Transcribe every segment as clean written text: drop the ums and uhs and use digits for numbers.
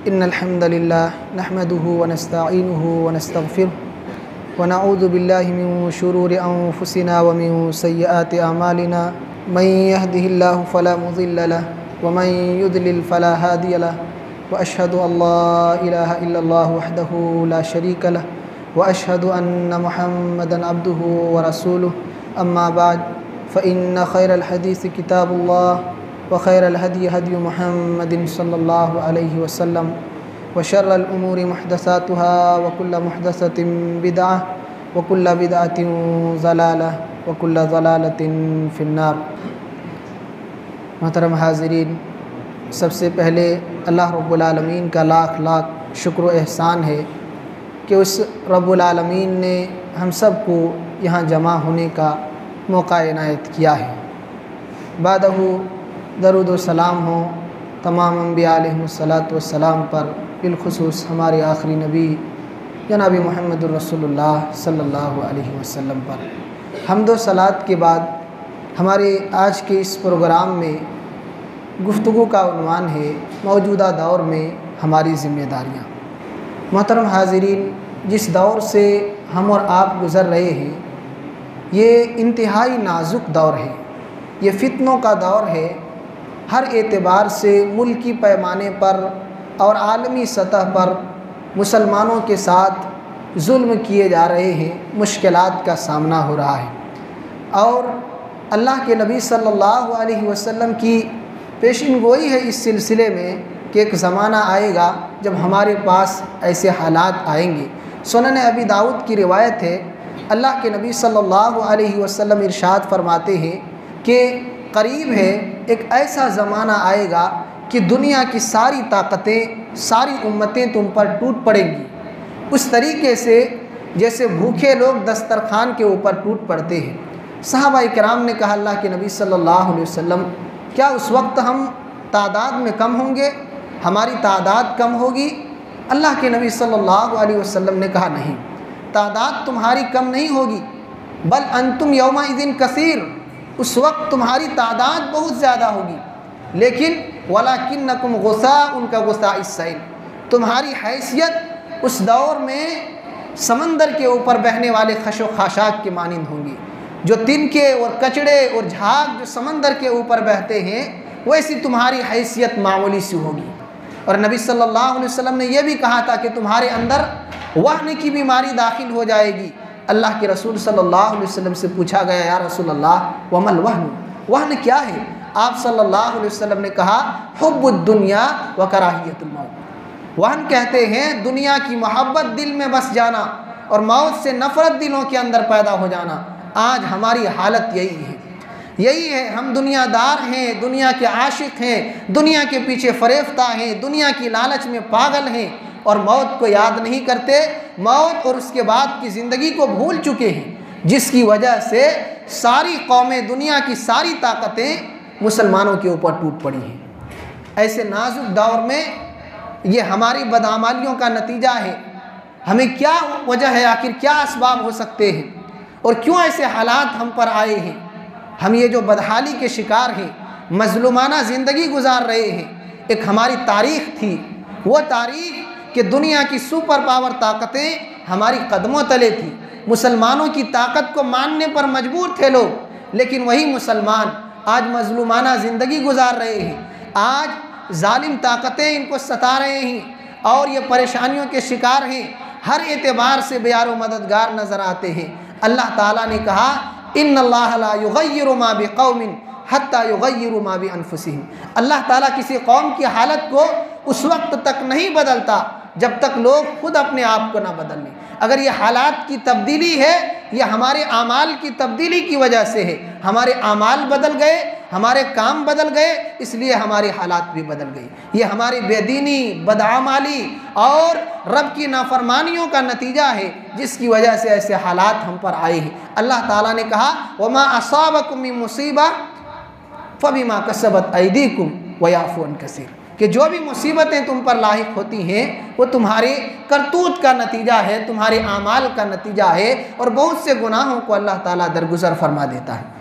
इन्नल हम्दलिल्लाह नहमदुहु व नस्तईनुहु व नस्तगफिरुहु व नऊज़ु बिल्लाहि मिन शुरूरि अंफुसिना व मिन सय्यिआति अमालिना मन यहदिहिल्लाहु फला मुज़िल्ल लहु व मन युद्लिल फला हादिय लहु व अशहदु अल्ला इलाहा इल्लल्लाह वहदहु ला शरीक लहु व अशहदु अन्न मुहम्मदन अब्दुहु व रसूलुहु अम्मा बाद फ़इन्न खैरल हदीस किताबुल्लाह व खैरल हदी हदी मुहम्मदिन सल्लल्लाहु अलैहि वसल्लम व शर्रल उमूरि मुहदसातुहा व कुल्ल मुहदसतिन बिदअह व कुल्ल बिदअतिन ज़लालह व कुल्ल ज़लालतिन फिन्नार। मोहतरम हाज़रीन, सबसे पहले अल्लाह रब्बुल आलमीन का लाख लाख शुक्र व एहसान है कि उस रब्बुल आलमीन ने हम सब को यहाँ जमा होने का मौका इनायत किया है। बादहु दरूद व सलाम हो तमाम अंबिया अलैहिमुस्सलातु वस्सलाम पर, बिलखुसूस हमारे आखिरी नबी जनाब मुहम्मदुर रसूलुल्लाह सल्लल्लाहु अलैहि वसल्लम पर। हम्द व सलात के बाद हमारे आज के इस प्रोग्राम में गुफ्तगू का उन्वान है मौजूदा दौर में हमारी ज़िम्मेदारियाँ। मोहतरम हाज़रीन, जिस दौर से हम और आप गुज़र रहे हैं ये इंतहाई नाजुक दौर है, ये फितनों का दौर है। हर एतबार से मुल्की पैमाने पर और आलमी सतह पर मुसलमानों के साथ जुल्म किए जा रहे हैं, मुश्किलात का सामना हो रहा है। और अल्लाह के नबी सल्लल्लाहु अलैहि वसल्लम की पेशिन गोई है इस सिलसिले में कि एक ज़माना आएगा जब हमारे पास ऐसे हालात आएंगे। सुनन अबी दाऊद की रिवायत है, अल्लाह के नबी सल्लल्लाहु अलैहि वसल्लम इरशाद फरमाते हैं कि करीब है एक ऐसा ज़माना आएगा कि दुनिया की सारी ताकतें, सारी उम्मतें तुम पर टूट पड़ेंगी, उस तरीके से जैसे भूखे लोग दस्तरखान के ऊपर टूट पड़ते हैं। सहाबा इकराम ने कहा, अल्लाह के नबी सल्लल्लाहु अलैहि वसल्लम, क्या उस वक्त हम तादाद में कम होंगे, हमारी तादाद कम होगी? अल्लाह के नबी सल्लल्लाहु अलैहि वसल्लम ने कहा, नहीं, तादाद तुम्हारी कम नहीं होगी, बल अंतुम यौमाइज़िन कसीर, उस वक्त तुम्हारी तादाद बहुत ज़्यादा होगी, लेकिन वलाकिन्नकुम गुसा, उनका गुसा इस्सैल, तुम्हारी हैसियत उस दौर में समंदर के ऊपर बहने वाले खशो खाशाक के मानिंद होंगी। जो तिनके और कचड़े और झाग जो समंदर के ऊपर बहते हैं, वैसी तुम्हारी हैसियत मामूली सी होगी। और नबी सल्लल्लाहु अलैहि वसल्लम ने यह भी कहा था कि तुम्हारे अंदर वहन की बीमारी दाखिल हो जाएगी। अल्लाह के रसूल सल्लल्लाहु अलैहि वसल्लम से पूछा गया, या रसूल अल्लाह वमल वहन, वहन क्या है? आप सल्लल्लाहु अलैहि वसल्लम ने कहा, हुब्बुद दुनिया व कराहियतुल मौत। वहन कहते हैं दुनिया की मोहब्बत दिल में बस जाना और मौत से नफ़रत दिलों के अंदर पैदा हो जाना। आज हमारी हालत यही है। हम दुनियादार हैं, दुनिया के आशिक हैं, दुनिया के पीछे फरेफ्ता हैं, दुनिया की लालच में पागल हैं और मौत को याद नहीं करते, मौत और उसके बाद की ज़िंदगी को भूल चुके हैं, जिसकी वजह से सारी कौमें, दुनिया की सारी ताकतें मुसलमानों के ऊपर टूट पड़ी हैं। ऐसे नाजुक दौर में ये हमारी बदआमालियों का नतीजा है। हमें क्या वजह है, आखिर क्या असबाब हो सकते हैं और क्यों ऐसे हालात हम पर आए हैं? हम ये जो बदहाली के शिकार हैं, मजलूमाना ज़िंदगी गुजार रहे हैं। एक हमारी तारीख़ थी, वो तारीख़ कि दुनिया की सुपर पावर ताकतें हमारी कदमों तले थी, मुसलमानों की ताकत को मानने पर मजबूर थे लोग, लेकिन वही मुसलमान आज मजलूमाना ज़िंदगी गुजार रहे हैं। आज जालिम ताकतें इनको सता रहे हैं और ये परेशानियों के शिकार हैं, हर एतबार से बेयारो मददगार नज़र आते हैं। अल्लाह ताला ने कहा, इन्नल्लाह ला युग़य्यिरु मा बिक़ौमिन हत्ता युग़य्यिरु मा बिअन्फुसिहिम। अल्लाह ताला किसी कौम की हालत को उस वक्त तक नहीं बदलता जब तक लोग खुद अपने आप को ना बदल लें। अगर ये हालात की तब्दीली है, यह हमारे आमाल की तब्दीली की वजह से है। हमारे आमाल बदल गए, हमारे काम बदल गए, इसलिए हमारे हालात भी बदल गई। ये हमारी बेदीनी, बदआमाली और रब की नाफरमानियों का नतीजा है, जिसकी वजह से ऐसे हालात हम पर आए हैं। अल्लाह ताला ने कहा, वमा असाबकुम मिन मुसीबा फबिमा कसबत ऐदीकुम व याफू अन कसीर, कि जो भी मुसीबतें तुम पर लाहिक होती हैं वो तुम्हारे करतूत का नतीजा है, तुम्हारे आमाल का नतीजा है, और बहुत से गुनाहों को अल्लाह ताला दरगुजर फरमा देता है।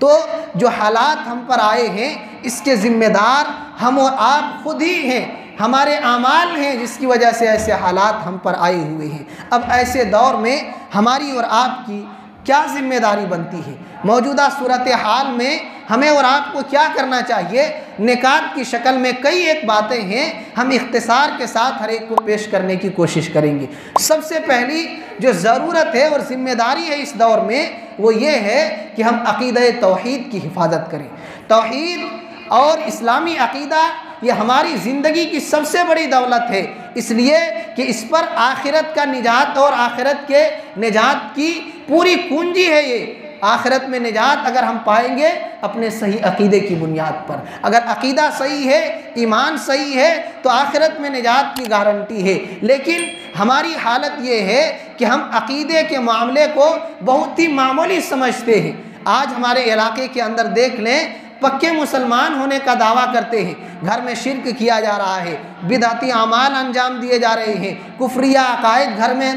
तो जो हालात हम पर आए हैं इसके ज़िम्मेदार हम और आप खुद ही हैं। हमारे आमाल हैं जिसकी वजह से ऐसे हालात हम पर आए हुए हैं। अब ऐसे दौर में हमारी और आपकी क्या जिम्मेदारी बनती है? मौजूदा सूरत हाल में हमें और आपको क्या करना चाहिए? निकात की शक्ल में कई एक बातें हैं, हम इख्तिसार के साथ हर एक को पेश करने की कोशिश करेंगे। सबसे पहली जो ज़रूरत है और ज़िम्मेदारी है इस दौर में वो ये है कि हम अक़ीदा तौहीद की हिफाजत करें। तौहीद और इस्लामी अक़ीदा ये हमारी ज़िंदगी की सबसे बड़ी दौलत है, इसलिए कि इस पर आखिरत का निजात और आखिरत के निजात की पूरी कुंजी है। ये आखिरत में निजात अगर हम पाएंगे अपने सही अक़ीदे की बुनियाद पर। अगर अक़ीदा सही है, ईमान सही है, तो आखिरत में निजात की गारंटी है। लेकिन हमारी हालत ये है कि हम अक़ीदे के मामले को बहुत ही मामूली समझते हैं। आज हमारे इलाके के अंदर देख लें, पक्के मुसलमान होने का दावा करते हैं, घर में शिर्क किया जा रहा है, बिदअती आमाल अंजाम दिए जा रहे हैं, कुफ्रिया अकायद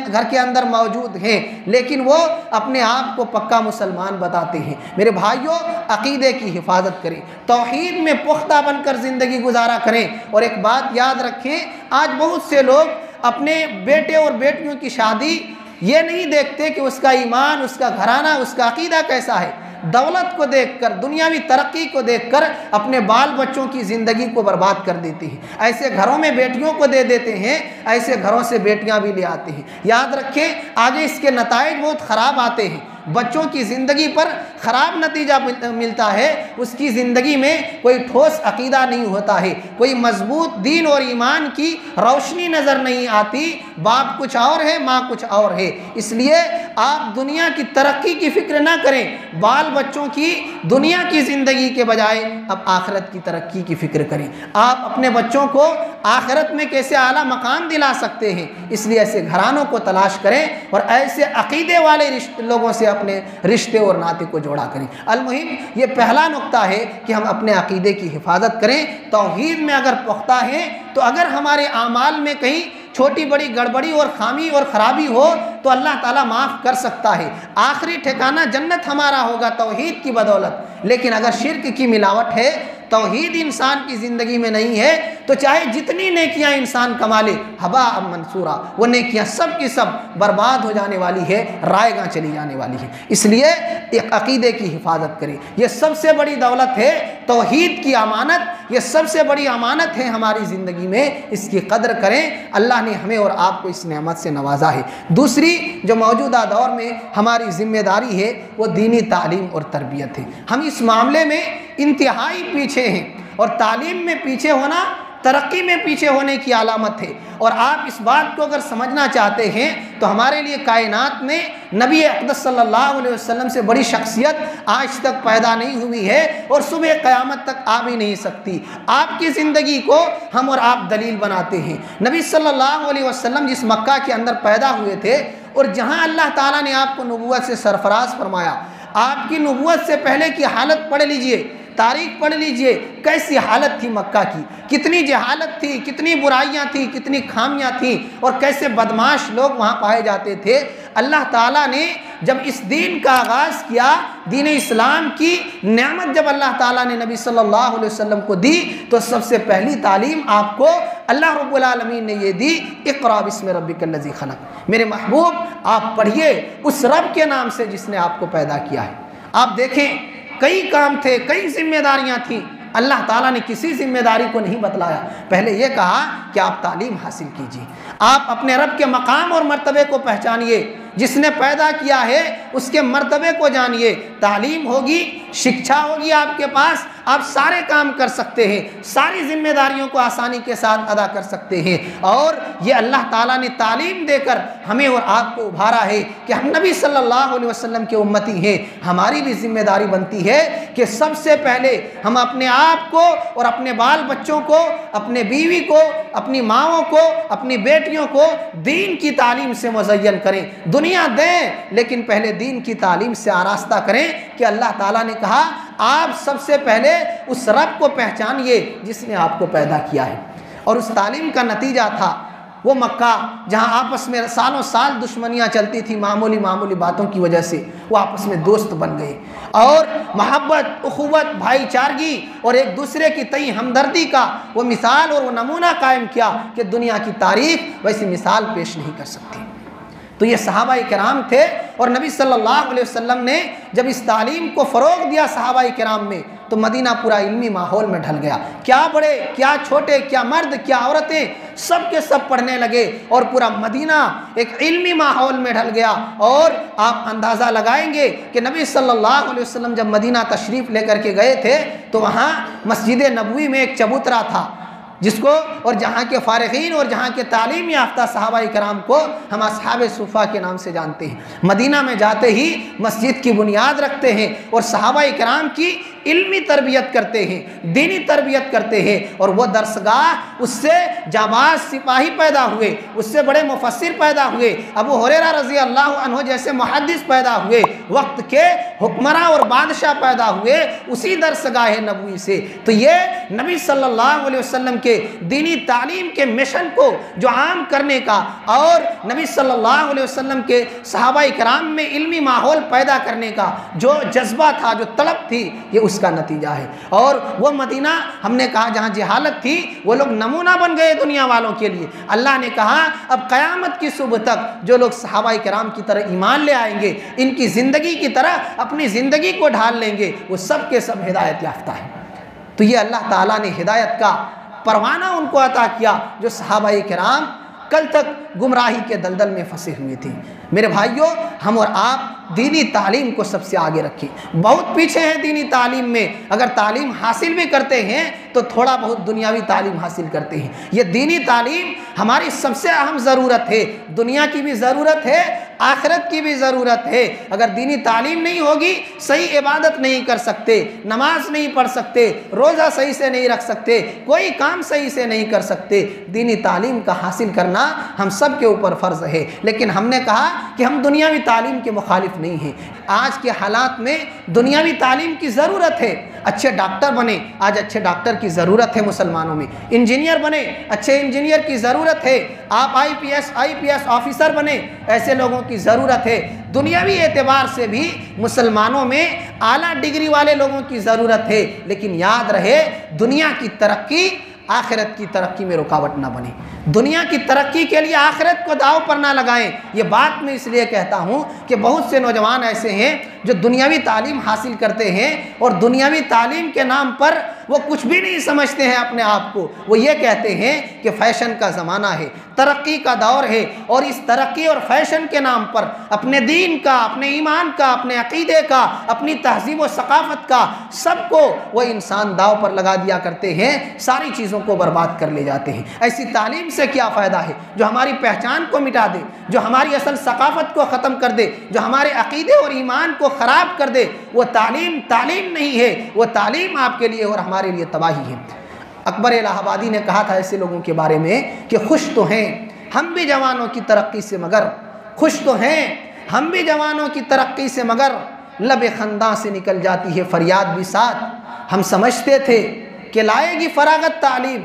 घर के अंदर मौजूद हैं, लेकिन वो अपने आप को पक्का मुसलमान बताते हैं। मेरे भाइयों, अक़ीदे की हिफाजत करें, तौहीद में पुख्ता बनकर ज़िंदगी गुजारा करें। और एक बात याद रखें, आज बहुत से लोग अपने बेटे और बेटियों की शादी ये नहीं देखते कि उसका ईमान, उसका घराना, उसका अक़ीदा कैसा है। दौलत को देखकर, दुनियावी तरक्की को देखकर अपने बाल बच्चों की ज़िंदगी को बर्बाद कर देते हैं। ऐसे घरों में बेटियों को दे देते हैं, ऐसे घरों से बेटियां भी ले आते हैं। याद रखें, आगे इसके नताइज बहुत ख़राब आते हैं। बच्चों की ज़िंदगी पर ख़राब नतीजा मिलता है, उसकी ज़िंदगी में कोई ठोस अक़ीदा नहीं होता है, कोई मजबूत दीन और ईमान की रोशनी नज़र नहीं आती। बाप कुछ और है, माँ कुछ और है। इसलिए आप दुनिया की तरक्की की फ़िक्र ना करें, बाल बच्चों की दुनिया की ज़िंदगी के बजाय अब आखिरत की तरक्की की फ़िक्र करें। आप अपने बच्चों को आखिरत में कैसे आला मकाम दिला सकते हैं, इसलिए ऐसे घरानों को तलाश करें और ऐसे अक़ीदे वाले लोगों से अपने रिश्ते और नाते को जोड़ा करें। अलमुहिम, ये पहला नुक्ता है कि हम अपने अक़ीदे की हिफाजत करें। तौहीद में अगर पुख्ता है तो अगर हमारे आमाल में कहीं छोटी बड़ी गड़बड़ी और खामी और ख़राबी हो तो अल्लाह ताला माफ़ कर सकता है। आखिरी ठिकाना जन्नत हमारा होगा तौहीद की बदौलत। लेकिन अगर शिर्क की मिलावट है, तौहीद इंसान की ज़िंदगी में नहीं है, तो चाहे जितनी नेकियां इंसान कमा ले, हबा मंसूरा, वो नेकियां सब की सब बर्बाद हो जाने वाली है, रायगां चली जाने वाली है। इसलिए एक अक़ीदे की हिफाजत करें, ये सबसे बड़ी दौलत है। तौहीद की अमानत, ये सबसे बड़ी अमानत है हमारी ज़िंदगी में, इसकी कदर करें। अल्लाह ने हमें और आपको इस नेमत से नवाजा है। दूसरी जो मौजूदा दौर में हमारी ज़िम्मेदारी है वो दीनी तालीम और तरबियत है। हम इस मामले में इंतहाई पीछे हैं, और तालीम में पीछे होना तरक्की में पीछे होने की अलामत है। और आप इस बात को अगर समझना चाहते हैं तो हमारे लिए कायनात में नबी अक़दस सल्लल्लाहु अलैहि वसल्लम से बड़ी शख्सियत आज तक पैदा नहीं हुई है और सुबह क़यामत तक आ भी नहीं सकती। आपकी ज़िंदगी को हम और आप दलील बनाते हैं। नबी सल्लल्लाहु अलैहि वसल्लम जिस मक्का के अंदर पैदा हुए थे और जहाँ अल्लाह ताला ने आपको नबूवत से सरफराज फरमाया, आपकी नबूवत से पहले की हालत पढ़ लीजिए, तारीख पढ़ लीजिए, कैसी हालत थी मक्का की, कितनी जहालत थी, कितनी बुराइयां थी, कितनी खामियां थी, और कैसे बदमाश लोग वहाँ पाए जाते थे। अल्लाह ताला ने जब इस दीन का आगाज़ किया, दीन इस्लाम की नेमत जब अल्लाह ताला ने नबी सल्लल्लाहु अलैहि वसल्लम को दी, तो सबसे पहली तालीम आपको अल्लाह रब्बुल आलमीन ने ये दी, इक़रा बिस्मि रब्बिकल लज़ी खलक़। मेरे महबूब, आप पढ़िए उस रब के नाम से जिसने आपको पैदा किया है। आप देखें, कई काम थे, कई जिम्मेदारियां थीं, अल्लाह ताला ने किसी जिम्मेदारी को नहीं बतलाया। पहले ये कहा कि आप तालीम हासिल कीजिए, आप अपने रब के मकाम और मर्तबे को पहचानिए, जिसने पैदा किया है उसके मर्तबे को जानिए। तालीम होगी, शिक्षा होगी आपके पास, आप सारे काम कर सकते हैं, सारी जिम्मेदारियों को आसानी के साथ अदा कर सकते हैं। और ये अल्लाह ताला ने तालीम देकर हमें और आपको उभारा है कि हम नबी सल्लल्लाहु अलैहि वसल्लम के उम्मती हैं। हमारी भी जिम्मेदारी बनती है कि सबसे पहले हम अपने आप को और अपने बाल बच्चों को, अपने बीवी को, अपनी माँओं को, अपनी बेटियों को दीन की तालीम से मुज़य्यन करें। दुनिया दें, लेकिन पहले दीन की तालीम से आरास्ता करें कि अल्लाह ताला ने कहा आप सबसे पहले उस रब को पहचानिए जिसने आपको पैदा किया है। और उस तालीम का नतीजा था वो मक्का जहाँ आपस में सालों साल दुश्मनियाँ चलती थी मामूली मामूली बातों की वजह से, वो आपस में दोस्त बन गए और मोहब्बत, उखुवत, भाईचारगी और एक दूसरे की तई हमदर्दी का वो मिसाल और वो नमूना कायम किया कि दुनिया की तारीख वैसी मिसाल पेश नहीं कर सकती। तो ये सहाबाए किराम थे और नबी सल्लल्लाहु अलैहि वसल्लम ने जब इस तालीम को फ़रोग़ दिया सहाबाए किराम में, तो मदीना पूरा इल्मी माहौल में ढल गया। क्या बड़े, क्या छोटे, क्या मर्द, क्या औरतें, सब के सब पढ़ने लगे और पूरा मदीना एक इल्मी माहौल में ढल गया। और आप अंदाज़ा लगाएंगे कि नबी सल्लल्लाहु अलैहि वसल्लम जब मदीना तशरीफ़ लेकर के गए थे तो वहाँ मस्जिद नबवी में एक चबूतरा था जिसको और जहाँ के फ़ारिग़ीन और जहाँ के तालीम याफ्ता सहाबाए किराम को हम अस्हाबे सुफ़ा के नाम से जानते हैं। मदीना में जाते ही मस्जिद की बुनियाद रखते हैं और सहाबाए किराम की इल्मी तरबियत करते हैं, दीनी तरबियत करते हैं। और वो दरसगाह, उससे जाबाज सिपाही पैदा हुए, उससे बड़े मुफस्सिर पैदा हुए, अबू हुरैरा रज़ी अल्लाह अन्हु जैसे मुहद्दिस पैदा हुए, वक्त के हुक्मरां और बादशाह पैदा हुए उसी दरसगाह नबवी से। तो ये नबी सल्लल्लाहु अलैहि वसल्लम के दीनी तालीम के मिशन को जो आम करने का और नबी सल्लल्लाहु अलैहि वसल्लम के सहाबाए किराम में इल्मी माहौल पैदा करने का जो जज्बा था, जो तलब थी, ये उसका नतीजा है। और वो मदीना हमने कहा जहाँ जहालत थी वो लोग नमूना बन गए दुनिया वालों के लिए। अल्लाह ने कहा अब क़यामत की सुबह तक जो लोग सहाबाए किराम की तरह ईमान ले आएंगे, इनकी ज़िंदगी की तरह अपनी ज़िंदगी को ढाल लेंगे, वो सब के सब हिदायत याफ्ता है। तो ये अल्लाह ताला ने हिदायत का परवाना उनको अता किया जो सहाबाए किराम कल तक गुमराही के दलदल में फंसे हुए थे। मेरे भाइयों, हम और आप दीनी तालीम को सबसे आगे रखें। बहुत पीछे हैं दीनी तालीम में, अगर तालीम हासिल भी करते हैं तो थोड़ा बहुत दुनियावी तालीम हासिल करते हैं। ये दीनी तालीम हमारी सबसे अहम ज़रूरत है, दुनिया की भी ज़रूरत है, आखिरत की भी ज़रूरत है। अगर दीनी तालीम नहीं होगी, सही इबादत नहीं कर सकते, नमाज नहीं पढ़ सकते, रोज़ा सही से नहीं रख सकते, कोई काम सही से नहीं कर सकते। दीनी तालीम का हासिल करना हम सब के ऊपर फ़र्ज़ है। लेकिन हमने कहा कि हम दुनियावी तालीम के मुखालिफ नहीं हैं। आज के हालात में दुनियावी तालीम की ज़रूरत है। अच्छे डॉक्टर बने, आज अच्छे डॉक्टर की ज़रूरत है मुसलमानों में। इंजीनियर बने, अच्छे इंजीनियर की ज़रूरत है। आप आईपीएस ऑफिसर बने, ऐसे लोगों की ज़रूरत है। दुनियावी एतबार से भी मुसलमानों में आला डिग्री वाले लोगों की ज़रूरत है। लेकिन याद रहे, दुनिया की तरक्की आखिरत की तरक्की में रुकावट ना बने। दुनिया की तरक्की के लिए आखिरत को दाव पर ना लगाएं। ये बात मैं इसलिए कहता हूँ कि बहुत से नौजवान ऐसे हैं जो दुनियावी तालीम हासिल करते हैं और दुनियावी तालीम के नाम पर वो कुछ भी नहीं समझते हैं अपने आप को। वो ये कहते हैं कि फ़ैशन का ज़माना है, तरक्की का दौर है, और इस तरक्की और फैशन के नाम पर अपने दीन का, अपने ईमान का, अपने अक़ीदे का, अपनी तहज़ीब व सक़ाफ़त का सबको वो इंसान दाव पर लगा दिया करते हैं, सारी चीज़ों को बर्बाद कर ले जाते हैं। ऐसी तालीम से क्या फ़ायदा है जो हमारी पहचान को मिटा दे, जो हमारी असल सक़ाफ़त को ख़त्म कर दे, जो हमारे अक़ीदे और ईमान को ख़राब कर दे। वो तालीम तालीम नहीं है, वो तालीम आपके लिए और हमारे लिए तबाही है। अकबर इलाहाबादी ने कहा था ऐसे लोगों के बारे में कि खुश तो हैं हम भी जवानों की तरक्की से, मगर खुश तो हैं हम भी जवानों की तरक्की से, मगर लबे खंदा से निकल जाती है फरियाद भी साथ। हम समझते थे कि लाएगी फरागत तालीम,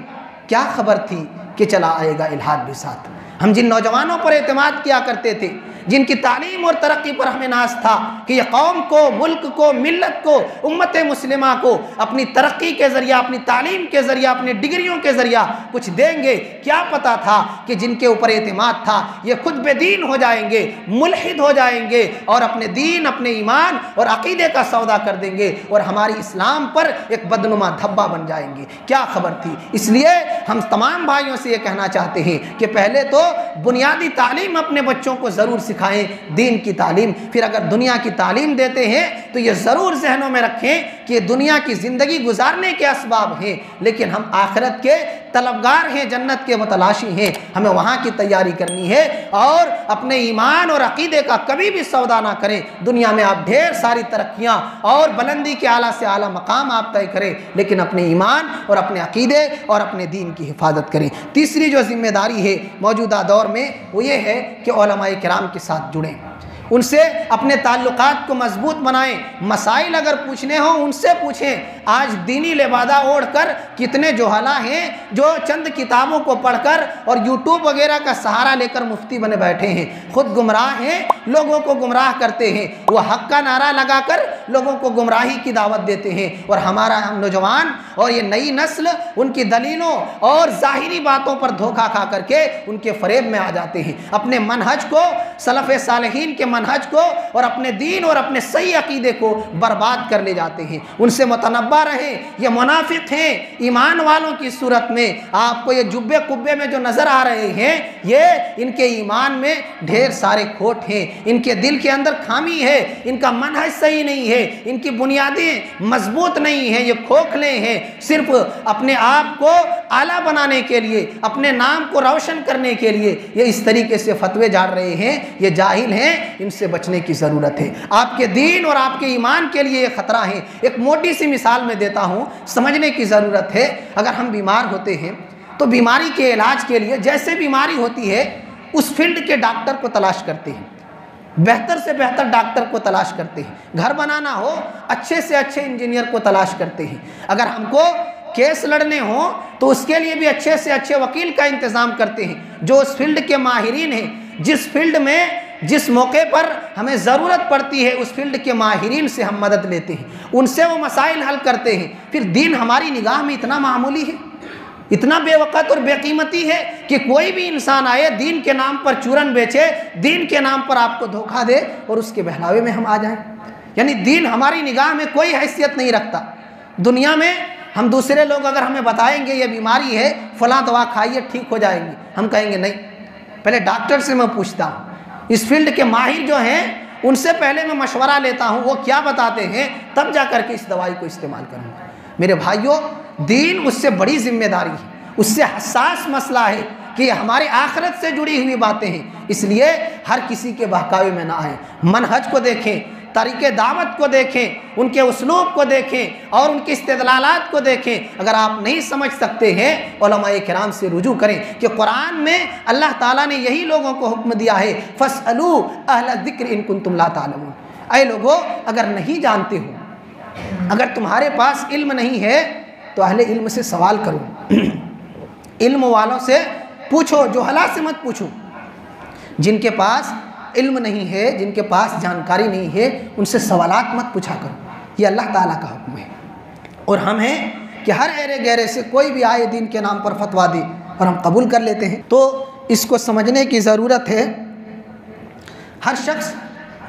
क्या खबर थी कि चला आएगा इल्हाद भी साथ। हम जिन नौजवानों पर एतमाद किया करते थे, जिनकी तालीम और तरक्की पर हमें नाज था कि ये कौम को, मुल्क को, मिल्लत को, उम्मत मुस्लिमा को अपनी तरक्की के ज़रिया, अपनी तालीम के ज़रिया, अपनी डिग्रियों के ज़रिया कुछ देंगे, क्या पता था कि जिनके ऊपर एतमाद था ये खुद बेदीन हो जाएंगे, मुल्हिद हो जाएंगे और अपने दीन, अपने ईमान और अक़ीदे का सौदा कर देंगे और हमारी इस्लाम पर एक बदनुमा धब्बा बन जाएंगे। क्या खबर थी। इसलिए हम तमाम भाइयों से ये कहना चाहते हैं कि पहले तो बुनियादी तालीम अपने बच्चों को ज़रूर सिखाएं, दीन की तालीम। फिर अगर दुनिया की तालीम देते हैं तो ये ज़रूर जहनों में रखें कि दुनिया की ज़िंदगी गुजारने के असबाब हैं, लेकिन हम आखिरत के तलबगार हैं, जन्नत के मतलाशी हैं। हमें वहाँ की तैयारी करनी है और अपने ईमान और अक़ीदे का कभी भी सौदा ना करें। दुनिया में आप ढेर सारी तरक्कियाँ और बुलंदी के आला से आला मकाम आप तय करें, लेकिन अपने ईमान और अपने अक़ीदे और अपने दीन की हिफाजत करें। तीसरी जो ज़िम्मेदारी है मौजूदा दौर में वो ये है कि उलमाए किराम के साथ जुड़ें। उनसे अपने ताल्लुकात को मजबूत बनाएं। मसाइल अगर पूछने हो उनसे पूछें। आज दीनी लिबादा ओढ़कर कितने जोहला हैं जो चंद किताबों को पढ़कर और यूट्यूब वगैरह का सहारा लेकर मुफ्ती बने बैठे हैं। खुद गुमराह हैं, लोगों को गुमराह करते हैं। वो हक का नारा लगाकर लोगों को गुमराही की दावत देते हैं। और हमारा नौजवान और ये नई नस्ल उनकी दलीलों और ज़ाहिरी बातों पर धोखा खा करके उनके फरेब में आ जाते हैं। अपने मनहज को, सलफ़ सालिहीन के मनहज को और अपने दीन और अपने सही अकीदे को बर्बाद कर ले जाते हैं। उनसे मुतनब्बा रहें, ये मुनाफिक हैं। ईमान वालों की सूरत में आपको ये जुब्बे कुब्बे में जो नज़र आ रहे हैं, ये इनके ईमान में ढेर सारे खोट हैं। इनके दिल के अंदर खामी है, इनका मनहज सही नहीं है, इनकी बुनियादें मजबूत नहीं हैं, ये खोखले हैं। सिर्फ अपने आप को आला बनाने के लिए, अपने नाम को रोशन करने के लिए ये इस तरीके से फतवे झाड़ रहे हैं। ये जाहिल हैं, इनसे बचने की ज़रूरत है। आपके दीन और आपके ईमान के लिए ये ख़तरा है। एक मोटी सी मिसाल में देता हूँ, समझने की ज़रूरत है। अगर हम बीमार होते हैं तो बीमारी के इलाज के लिए जैसे बीमारी होती है उस फील्ड के डॉक्टर को तलाश करते हैं, बेहतर से बेहतर डॉक्टर को तलाश करते हैं। घर बनाना हो, अच्छे से अच्छे इंजीनियर को तलाश करते हैं। अगर हमको केस लड़ने हो तो उसके लिए भी अच्छे से अच्छे वकील का इंतज़ाम करते हैं जो उस फील्ड के माहिरीन हैं। जिस फील्ड में जिस मौके पर हमें ज़रूरत पड़ती है उस फील्ड के माहिरीन से हम मदद लेते हैं, उनसे वो मसाइल हल करते हैं। फिर दीन हमारी निगाह में इतना मामूली है, इतना बेवकत और बेकीमती है कि कोई भी इंसान आए दीन के नाम पर चूरन बेचे, दीन के नाम पर आपको धोखा दे और उसके बहलावे में हम आ जाएं। यानी दीन हमारी निगाह में कोई हैसियत नहीं रखता। दुनिया में हम दूसरे लोग अगर हमें बताएंगे ये बीमारी है, फलां दवा खाइए ठीक हो जाएंगे, हम कहेंगे नहीं, पहले डॉक्टर से मैं पूछता हूँ, इस फील्ड के माहिर जो हैं उनसे पहले मैं मशवरा लेता हूँ, वो क्या बताते हैं, तब जा कर के इस दवाई को इस्तेमाल करूँगा। मेरे भाइयों, दीन उससे बड़ी जिम्मेदारी है, उससे हसास मसला है कि हमारी आखिरत से जुड़ी हुई बातें हैं। इसलिए हर किसी के बहकावे में ना आए। मनहज को देखें, तरीके दावत को देखें, उनके उसलूब को देखें और उनके इस्तेदलालात को देखें। अगर आप नहीं समझ सकते हैं, उलमाए किराम से रुजू करें कि कुरान में अल्लाह ताला ने यही लोगों को हुक्म दिया है, फस्अलू अहल ज़िक्र इन कुंतुम ला तालमून। ऐ लोगों, अगर नहीं जानते हो, अगर तुम्हारे पास इल्म नहीं है तो अहले इल्म से सवाल करो, इल्म वालों से पूछो, जोहला से मत पूछो। जिनके पास इल्म नहीं है, जिनके पास जानकारी नहीं है, उनसे सवालात मत पूछा करो। ये अल्लाह ताला का हुक्म है। और हम हैं कि हर एरे गहरे से कोई भी आए दीन के नाम पर फतवा दे और हम कबूल कर लेते हैं। तो इसको समझने की ज़रूरत है। हर शख्स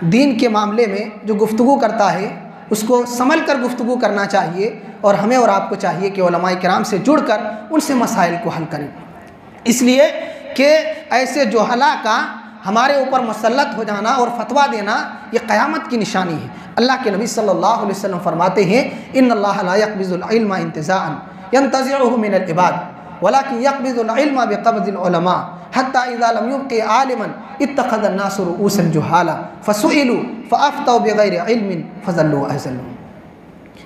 दीन के मामले में जो गुफ्तगू करता है उसको संभल कर गुफ्तगू करना चाहिए और हमें और आपको चाहिए कि उलमाए किराम से जुड़कर उनसे मसाइल को हल करें। इसलिए कि ऐसे जोहला का हमारे ऊपर मुसल्लत हो जाना और फतवा देना ये क़यामत की निशानी है। अल्लाह के नबी सल्लल्लाहु अलैहि वसल्लम फरमाते हैं, इन्नल्लाह ला यक़बिज़ुल इल्मा इंतिज़ाअन यंतज़िउहु मिनल इबाद वलाकिन यक़बिज़ुल इल्मा बिक़ब्ज़िल उलमा हत्ता इज़ा लम युब्क़ि आलिमन इत्तख़ज़ अन्नासु रुऊसन जुहाला फ़सुइलू फ़अफ़्तौ बिग़ैरि इल्मिन फ़ज़ल्लू अज़ल्लू।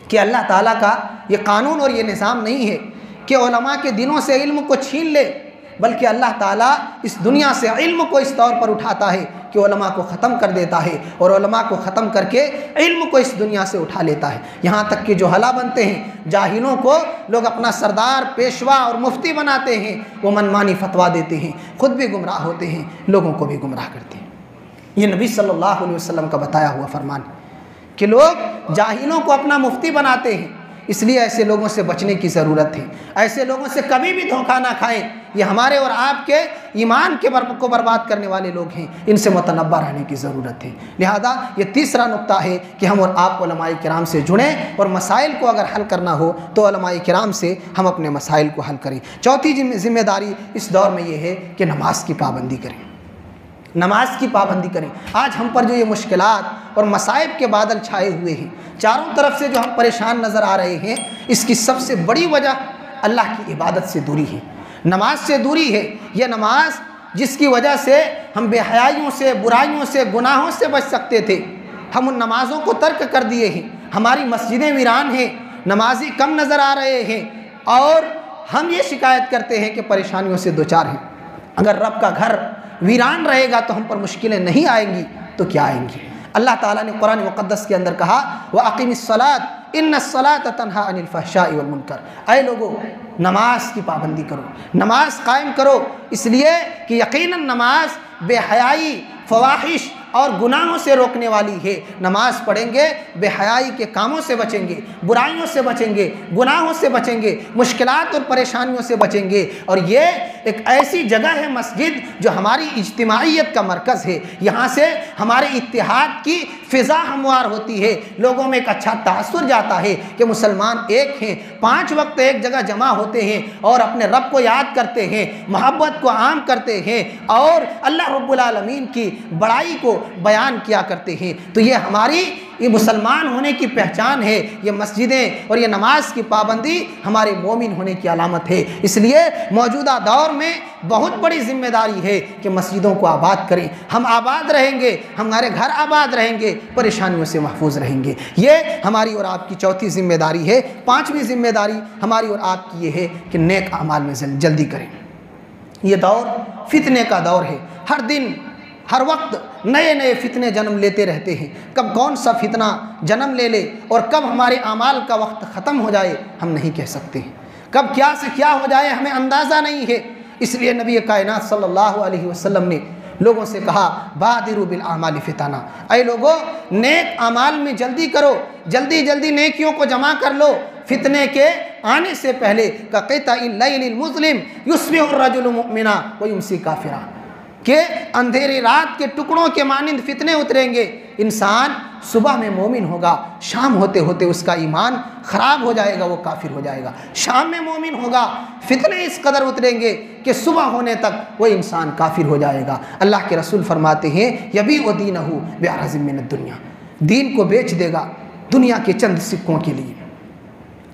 कि अल्लाह ताला का ये कानून और ये निज़ाम नहीं है कि उलमा के दिनों से इल्म को छीन ले, बल्कि अल्लाह ताला इस दुनिया से इल्म को इस तौर पर उठाता है कि उलमा को ख़त्म कर देता है और उलमा को ख़त्म करके इल्म को इस दुनिया से उठा लेता है। यहाँ तक कि जो हला बनते हैं, जाहिलों को लोग अपना सरदार, पेशवा और मुफ्ती बनाते हैं, वो मनमानी फतवा देते हैं, ख़ुद भी गुमराह होते हैं, लोगों को भी गुमराह करते हैं। ये नबी सल्लल्लाहु अलैहि वसल्लम का बताया हुआ फरमान कि लोग जाहिलों को अपना मुफ्ती बनाते हैं। इसलिए ऐसे लोगों से बचने की ज़रूरत है। ऐसे लोगों से कभी भी धोखा ना खाएं। ये हमारे और आपके ईमान को बर्बाद करने वाले लोग हैं, इनसे मुतनब्बा रहने की ज़रूरत है। लिहाजा ये तीसरा नुक्ता है कि हम और आप उलमाए किराम से जुड़ें और मसाइल को अगर हल करना हो तो उलमाए किराम से हम अपने मसाइल को हल करें। चौथी जिम्मेदारी इस दौर में ये है कि नमाज की पाबंदी करें, नमाज की पाबंदी करें। आज हम पर जो ये मुश्किलात और मसाइब के बादल छाए हुए हैं, चारों तरफ से जो हम परेशान नज़र आ रहे हैं, इसकी सबसे बड़ी वजह अल्लाह की इबादत से दूरी है, नमाज से दूरी है। यह नमाज जिसकी वजह से हम बेहयाइयों से, बुराइयों से, गुनाहों से बच सकते थे, हम उन नमाज़ों को तर्क कर दिए हैं। हमारी मस्जिदें वीरान हैं, नमाजी कम नज़र आ रहे हैं और हम ये शिकायत करते हैं कि परेशानियों से दो चार हैं। अगर रब का घर वीरान रहेगा तो हम पर मुश्किलें नहीं आएंगी, तो क्या आएंगी। अल्लाह ताला ने कुरान मुक़द्दस के अंदर कहा व अक़ीमिस्सलात इन्नस्सलात तन्हा अनिल फ़हशाइ वल मुनकर, ऐ लोगो नमाज की पाबंदी करो, नमाज कायम करो, इसलिए कि यकीनन नमाज बेहयाई, फ़वाहिश और गुनाहों से रोकने वाली है। नमाज पढ़ेंगे, बेहयाई के कामों से बचेंगे, बुराइयों से बचेंगे, गुनाहों से बचेंगे, मुश्किलात और परेशानियों से बचेंगे। और ये एक ऐसी जगह है मस्जिद जो हमारी इज्तिमाइयत का मरकज़ है। यहाँ से हमारे इत्तिहाद की फ़िज़ा हमवार होती है, लोगों में एक अच्छा तासुर जाता है कि मुसलमान एक हैं, 5 वक्त एक जगह जमा होते हैं और अपने रब को याद करते हैं, मोहब्बत को आम करते हैं और अल्लाह रब्बुल आलमीन की बड़ाई को बयान किया करते हैं। तो ये हमारी ये मुसलमान होने की पहचान है। ये मस्जिदें और ये नमाज की पाबंदी हमारे मोमिन होने की अलामत है। इसलिए मौजूदा दौर में बहुत बड़ी जिम्मेदारी है कि मस्जिदों को आबाद करें। हम आबाद रहेंगे, हमारे घर आबाद रहेंगे, परेशानियों से महफूज रहेंगे। ये हमारी और आपकी चौथी जिम्मेदारी है। 5वीं जिम्मेदारी हमारी और आपकी ये है कि नेक अमाल में जल्दी करें। ये दौर फितने का दौर है। हर दिन हर वक्त नए नए फितने जन्म लेते रहते हैं। कब कौन सा फितना जन्म ले ले और कब हमारे आमाल का वक्त ख़त्म हो जाए हम नहीं कह सकते हैं। कब क्या से क्या हो जाए हमें अंदाज़ा नहीं है। इसलिए नबी कायनात सल्लल्लाहु अलैहि वसल्लम ने लोगों से कहा बादिरु बिल आमाल फिताना, ऐ लोगों नेक अमाल में जल्दी करो, जल्दी जल्दी नेकियों को जमा कर लो फितने के आने से पहले। का क़िताइल लैलिल मुज़लिम युस्बिहु रजुलु मुमिना व युमसी काफिरा, के अंधेरी रात के टुकड़ों के मानिंद फितने उतरेंगे। इंसान सुबह में मोमिन होगा, शाम होते होते उसका ईमान ख़राब हो जाएगा, वो काफिर हो जाएगा। शाम में मोमिन होगा, फितने इस कदर उतरेंगे कि सुबह होने तक वो इंसान काफिर हो जाएगा। अल्लाह के रसूल फरमाते हैं यबी व दीनहु बिअरज़िम मिन दुनिया, दीन को बेच देगा दुनिया के चंद सिक्कों के लिए,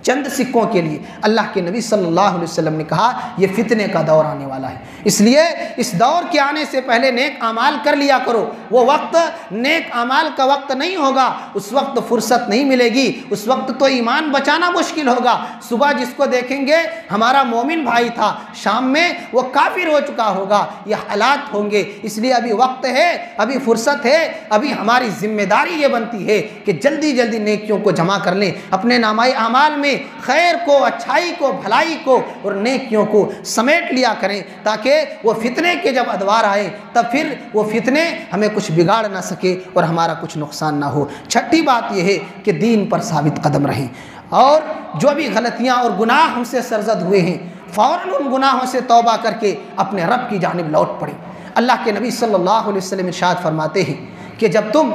चंद सिक्कों के लिए। अल्लाह के नबी सल्लल्लाहु अलैहि वसल्लम ने कहा यह फितने का दौर आने वाला है। इसलिए इस दौर के आने से पहले नेक अमाल कर लिया करो। वो वक्त नेक अमाल का वक्त नहीं होगा, उस वक्त फुर्सत नहीं मिलेगी, उस वक्त तो ईमान बचाना मुश्किल होगा। सुबह जिसको देखेंगे हमारा मोमिन भाई था, शाम में वो काफिर हो चुका होगा। यह हालात होंगे। इसलिए अभी वक्त है, अभी फुर्सत है, अभी हमारी जिम्मेदारी ये बनती है कि जल्दी जल्दी नेकियों को जमा कर लें, अपने नामाए अमाल में खैर को, अच्छाई को, भलाई को और नेकियों को समेट लिया करें, ताकि वो फितने के जब अदवार आए तब फिर वो फितने हमें कुछ बिगाड़ ना सके और हमारा कुछ नुकसान ना हो। छठी बात यह है कि दीन पर साबित कदम रहें और जो भी गलतियाँ और गुनाह हमसे सरजद हुए हैं फ़ौरन उन गुनाहों से तौबा करके अपने रब की जानिब लौट पड़ें। अल्लाह के नबी सल्लल्लाहु अलैहि वसल्लम इरशाद फरमाते हैं कि जब तुम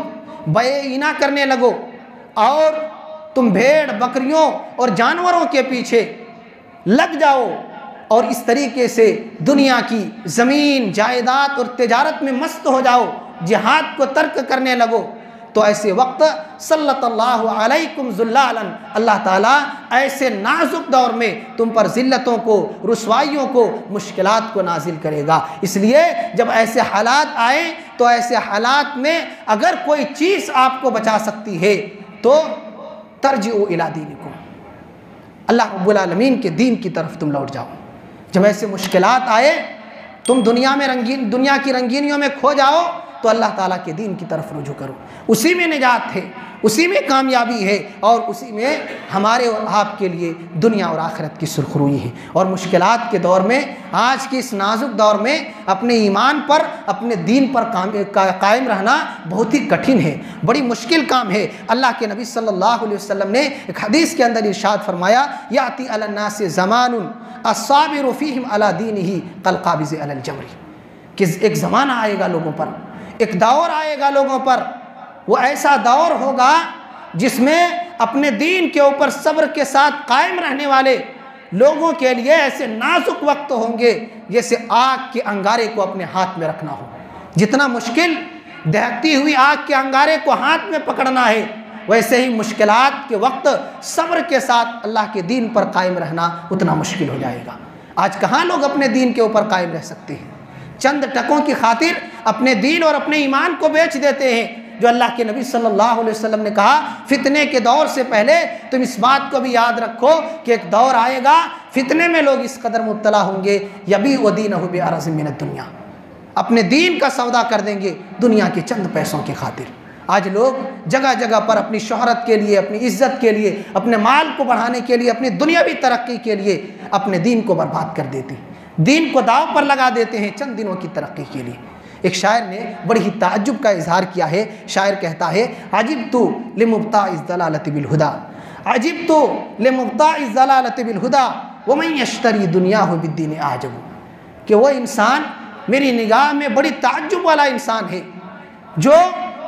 बे-ईना करने लगो और तुम भेड़ बकरियों और जानवरों के पीछे लग जाओ और इस तरीके से दुनिया की ज़मीन जायदाद और तिजारत में मस्त हो जाओ, जिहाद को तर्क करने लगो, तो ऐसे वक्त सल्लल्लाहु अलैकुम ज़ुल्लालन, अल्लाह ताला ऐसे नाजुक दौर में तुम पर ज़िल्लतों को, रुसवाइयों को, मुश्किलात को नाजिल करेगा। इसलिए जब ऐसे हालात आए तो ऐसे हालात में अगर कोई चीज़ आपको बचा सकती है तो तरजिउ इला दीनिकुम, अल्लाह रब्बुल आलमीन के दीन की तरफ तुम लौट जाओ। जब ऐसे मुश्किलात आए तुम दुनिया की रंगीनियों में खो जाओ तो अल्लाह ताला के दीन की तरफ रुजू करो। उसी में निजात है, उसी में कामयाबी है और उसी में हमारे और आपके लिए दुनिया और आखिरत की सुरखरुई है। और मुश्किलात के दौर में, आज के इस नाजुक दौर में अपने ईमान पर, अपने दीन पर कायम रहना बहुत ही कठिन है, बड़ी मुश्किल काम है। अल्लाह के नबी सल्लल्लाहु अलैहि वसल्लम ने एक हदीस के अंदर इरशाद फरमाया याती अलन्नास ज़मानुन अस्साबिरु फ़ीहिम अला दीनिही कल क़ाबिज़ अलल जमरी, कि एक ज़माना आएगा लोगों पर, एक दौर आएगा लोगों पर, वो ऐसा दौर होगा जिसमें अपने दीन के ऊपर सब्र के साथ कायम रहने वाले लोगों के लिए ऐसे नाजुक वक्त होंगे जैसे आग के अंगारे को अपने हाथ में रखना हो। जितना मुश्किल दहकती हुई आग के अंगारे को हाथ में पकड़ना है, वैसे ही मुश्किलात के वक्त सब्र के साथ अल्लाह के दीन पर कायम रहना उतना मुश्किल हो जाएगा। आज कहाँ लोग अपने दीन के ऊपर कायम रह सकते हैं? चंद टकों की खातिर अपने दीन और अपने ईमान को बेच देते हैं। जो अल्लाह के नबी सल्लल्लाहु अलैहि वसल्लम ने कहा फितने के दौर से पहले तुम इस बात को भी याद रखो कि एक दौर आएगा फितने में लोग इस कदर मुब्तला होंगे यबी व दीनहु बिअरज़िम मिन दुनिया, अपने दीन का सौदा कर देंगे दुनिया के चंद पैसों की खातिर। आज लोग जगह जगह पर अपनी शोहरत के लिए, अपनी इज्जत के लिए, अपने माल को बढ़ाने के लिए, अपनी दुनियावी तरक्की के लिए अपने दीन को बर्बाद कर देते हैं, दीन को दाव पर लगा देते हैं चंद दिनों की तरक्की के लिए। एक शायर ने बड़ी ही ताज्जुब का इजहार किया है। शायर कहता है, अजिब तो लिमुब्ता इज़ दलालत बिल हुदा, अजिब तो लिमुब्ता इज़ दलालत बिल हुदा व मैं यश्तरी दुनिया हो बिद्दीन आजब। कि वो इंसान मेरी निगाह में बड़ी ताज्जुब वाला इंसान है जो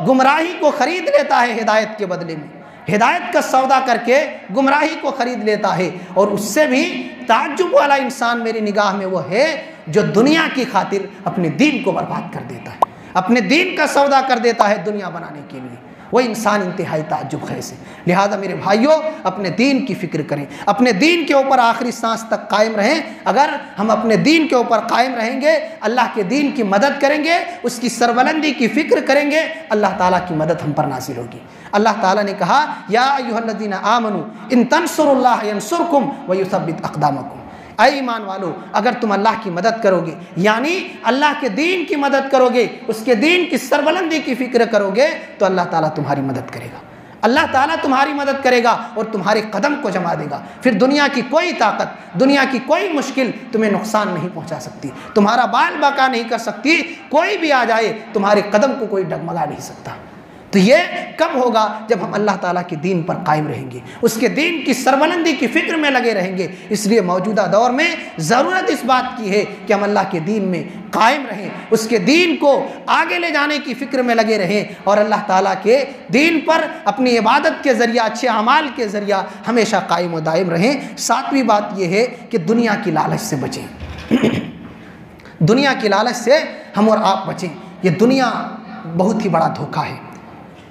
गुमराही को ख़रीद लेता है हिदायत के बदले में, हिदायत का सौदा करके गुमराही को ख़रीद लेता है। और उससे भी ताज्जुब वाला इंसान मेरी निगाह में वो है जो दुनिया की खातिर अपने दीन को बर्बाद कर देता है, अपने दीन का सौदा कर देता है दुनिया बनाने के लिए। वो इंसान इंतहाई ताज्जुब खैज़ है। लिहाजा मेरे भाइयों, अपने दीन की फ़िक्र करें, अपने दीन के ऊपर आखिरी सांस तक कायम रहें। अगर हम अपने दीन के ऊपर कायम रहेंगे, अल्लाह के दीन की मदद करेंगे, उसकी सरबलंदी की फ़िक्र करेंगे, अल्लाह ताला की मदद हम पर नाज़िल होगी। अल्लाह ताला ने कहा, या अय्युहल्लज़ीना आमनू इन तंसुरुल्लाह यंसुरकुम व युसब्बित अक़दामकुम। ऐ ईमान वालो, अगर तुम अल्लाह की मदद करोगे, यानी अल्लाह के दीन की मदद करोगे, उसके दीन की सरबलंदी की फ़िक्र करोगे, तो अल्लाह ताला तुम्हारी मदद करेगा। अल्लाह ताला तुम्हारी मदद करेगा और तुम्हारे कदम को जमा देगा। फिर दुनिया की कोई ताकत, दुनिया की कोई मुश्किल तुम्हें नुकसान नहीं पहुंचा सकती, तुम्हारा बाल बाका नहीं कर सकती। कोई भी आ जाए, तुम्हारे कदम को कोई डगमगा नहीं सकता। तो ये कब होगा? जब हम अल्लाह ताला के दीन पर कायम रहेंगे, उसके दीन की सरबलंदी की फ़िक्र में लगे रहेंगे। इसलिए मौजूदा दौर में ज़रूरत इस बात की है कि हम अल्लाह के दीन में कायम रहें, उसके दीन को आगे ले जाने की फ़िक्र में लगे रहें और अल्लाह ताला के दीन पर अपनी इबादत के ज़रिया, अच्छे अमाल के ज़रिया हमेशा कायम व दायम रहें। सातवीं बात यह है कि दुनिया की लालच से बचें। दुनिया की लालच से हम और आप बचें। ये दुनिया बहुत ही बड़ा धोखा है।